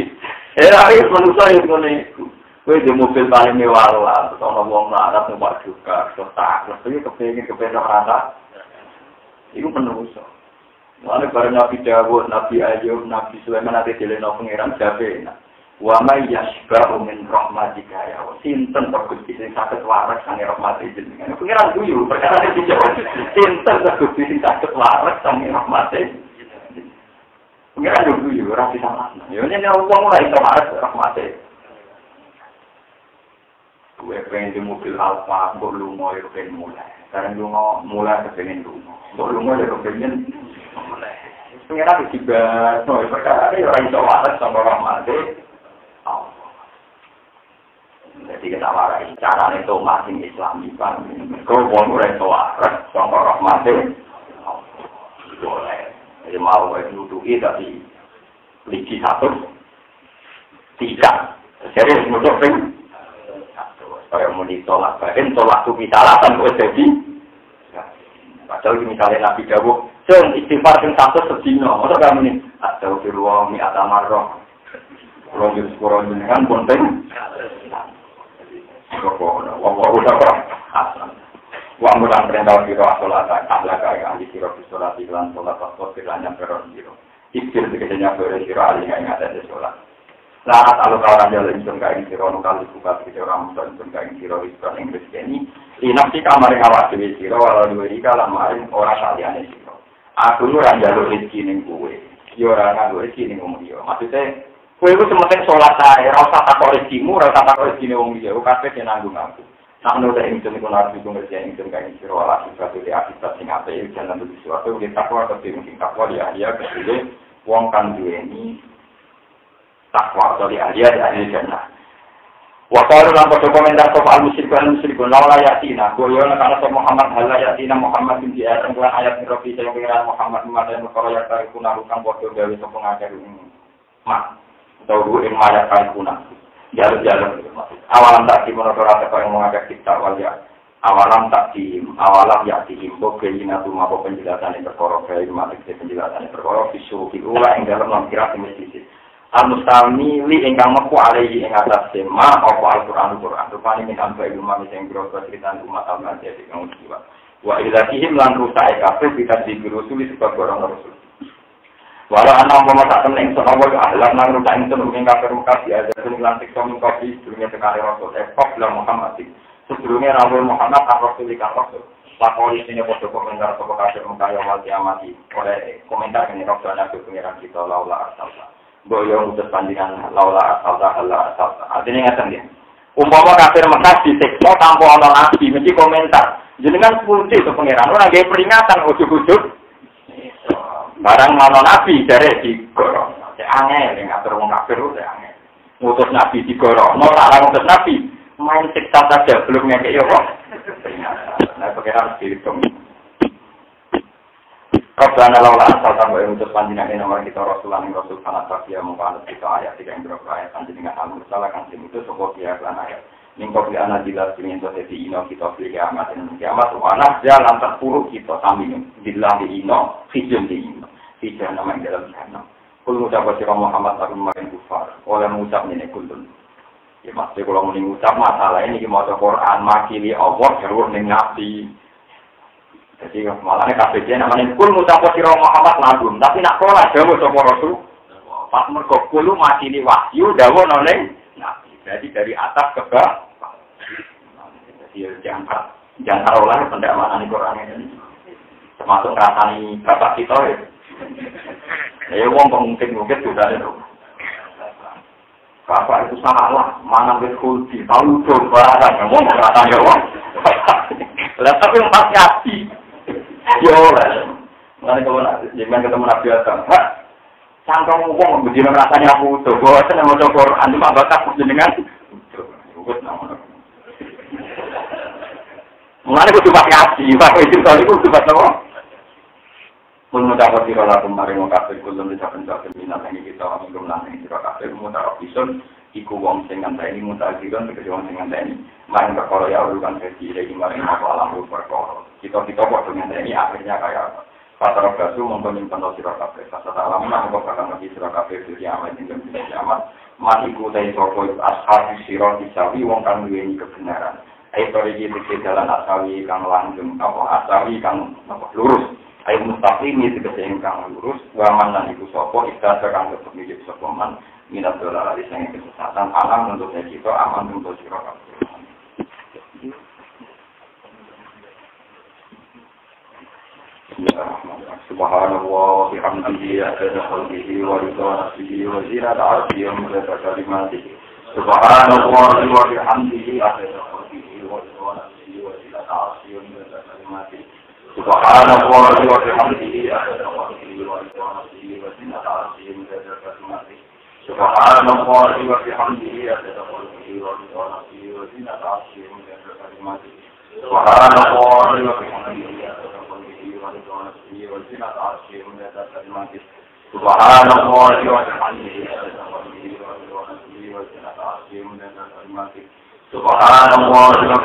tapi manusia itu nih, gue di mobil paling mewah lah, terus orang orang larat numpak juga, terus tak, terus kepengen rata, itu manusia. Lalu bareng Nabi Dawud, Nabi Ayub, Nabi Sulaiman nanti dileno pengiran Jabena. Wa may yashba'u min rahmatika ya. Sinten tergusti sing saged waras sange rahmate jenengan. Pengiran guyu perkara iki dijawab. Sinten tergusti sing saged waras sange rahmate. Pengiran guyu ora bisa ana. Yo yen wong ora iso waras rahmate. Gue pengen di mobil Alfa, kok lunga yo pengen mulai. Sekarang lunga mulai pengen lunga. Kok lunga yo pengen mulai. Pengen juga, no, perkara ini orang itu waras sama rahmati. Jadi kita warai cara itu masing Islami kan. Kalau orang itu waras sama rahmati, boleh. Jadi mau duduk tapi lagi satu tidak. Jadi untuk saya mau ditolak, bahkan tolak itu kita alasan buat jadi. Padahal misalnya Nabi Dawud, jangan istighfar yang satu sedino. Masa kamu ini, ada firwa mi atamarroh. Kurang jenengan penting. Wah udah kok. Wah mudah perintah biro asolat ahlak kaya ahli siro bisolat iklan solat pastor firanya beron biro. Ikir sekejanya beron biro ahli kaya ada di solat. Nah, kalau kawan jalan insur kain siro nukal dibuka siro ramusan insur kain siro iskan Inggris ini. Inap si kamar yang awak dewi siro walau dua rika lamarin orang kalian siro. Aku nu orang jalur rezeki ning kue. Yo orang ngadu rezeki ning wong liya. Maksudnya kue itu sementing sholat saya. Rasa takut rezekimu, rasa takut rezeki ning wong liya. Kabeh yang nanggung aku. Nak menurut ingsun iku nabi ku ngerjain ingsun kain siro ala sesuatu di akibat sing apik jalan tuh sesuatu kita takwa tapi mungkin takwa di ahliya kedua wong kan duweni takwa atau di ahli jannah. Waktu dalam komentar soal musyrikun laula yatina, goyo karena Muhammad halla yatina Muhammad bin ayat tenggelam ayat Rabbi saya pengiran Muhammad memakai perkara yang tarik kuna rukang bodoh gawe sapa ngakeh mak. Tahu ing maya kalkuna. Jalur-jalur. Awalam tak dimenotora teko yang mengagak kita wajah. Awalam tak awalam ya dihimbau keinginan rumah penjelasan yang berkorok dari matik penjelasan yang berkorok visual diulah yang dalam mengkira mistis. Al-Mustami li ingkang meku alaihi ing atas tema apa Al-Qur'an rupane minam bae umami sing grasa cerita umat al-Masih kang jiwa. Wa ilahihim lan rusae kabeh kita dirusul sebab orang rasul. Walau anak umpama sak temen ingsun apa ahlan nang rusak ingsun ing kafir muka diajarkan lan siksa mengkopi dunia sekali rasul ekop lan Muhammad. Sebelumnya Rasul Muhammad Rasul ikan Rasul. Pakoli sini foto komentar sopo kafir muka yang wal kiamati oleh komentar ini Rasul Nabi pengiran kita laula asalta. Boyo utus panjangan laula asalta Allah asalta. Artinya ngeten dia. Umpama kafir Mekah disiksa tanpa ana nabi mesti komentar. Jenengan sepundi itu pengiran ora nggih peringatan ujug-ujug. Barang ana nabi dari digorong. Angel ning ngatur wong kafir ora angel. Ngutus nabi digorong. Mau larang ngutus nabi main siksa saja belum ngekek ya kok. Nah, pengiran dihitung. Rabbana laula asal tambah untuk panjenengan nomor kita Rasulullah Rasul sanad tafiya mungkin kita ayat 3 yang berapa ayat panjenengan al-mursala kan itu sapa dia lan ayat. Ning kok ana jelas sing ento dadi ino kita pilih kiamat dan kiamat ana jalan terpuruk kita sami billahi ino fijun di ino. Fijun nama yang dalam sana. Kul ngucap sira Muhammad aku maring kufar oleh ngucap ini kulun. Ya maksudnya kalau mau ngucap masalah ini mau Quran makili Allah seluruh ning nabi. Jadi malahnya KPJ namanya kul ngucap sira Muhammad lagun tapi nak pola dawuh sapa Rasul. Pas mergo kulu makili wahyu dawuh ning nabi. Jadi dari atas ke bawah. Jadi jangan oleh pendalaman Quran ini. Termasuk rasani bapak kita ya. Ya wong mungkin sudah ada. Bapak itu salah, mana berkulti, tahu dong barang, ngomong katanya wong. Lah tapi pas ngasih, yo lah. Mana kalau jangan ketemu Nabi Adam, sangkong wong begini rasanya aku tuh, gue seneng mau Quran, cuma bakat jenengan. Ugut nama. Mana gue cuma ngasih, pak itu tadi gue cuma nama. Mengucapkan sira lakum maring wong kafir kulun disaben-saben minat ing kita amung lan ing sira kafir mutarofisun iku wong sing ngenteni mutakiron tegese wong sing ngenteni maring perkara ya urusan dadi iki maring apa alam perkara kita padha ngenteni akhirnya kaya patara gasu mongko sira kafir sasa alam mongko bakal ngerti sira kafir dadi amat ing kiamat matiku dai sapa ashab sira disawi wong kang duweni kebenaran ayo iki jalan asawi kang langgeng apa asawi kang lurus. Ayo mustaqim ini tegese ingkang lurus wa man iku sapa ikhlas kang tetep mikir sapa man minat dolar ali sing kesesatan alam untuk kita aman untuk sira kabeh. Subhanallah wa bihamdihi adada khalqihi wa ridha nafsihi wa zinata arsyihi wa midada kalimatihi. Subhanallah wa bihamdihi adada khalqihi wa ridha nafsihi wa zinata arsyihi wa midada kalimatihi. Subhanallah wa bihamdihi adada khalqihi wa ridha nafsihi wa zinata arsyihi wa midada kalimatihi. Subhanallah wa bihamdihi adada khalqihi wa ridha nafsihi wa zinata arsyihi wa midada kalimatihi. Subhanallah wa bihamdihi adada khalqihi wa ridha nafsihi wa zinata arsyihi wa midada kalimatihi. Subhanallah wa bihamdihi adada khalqihi wa ridha nafsihi wa zinata arsyihi wa midada kalimatihi. Subhanallah wa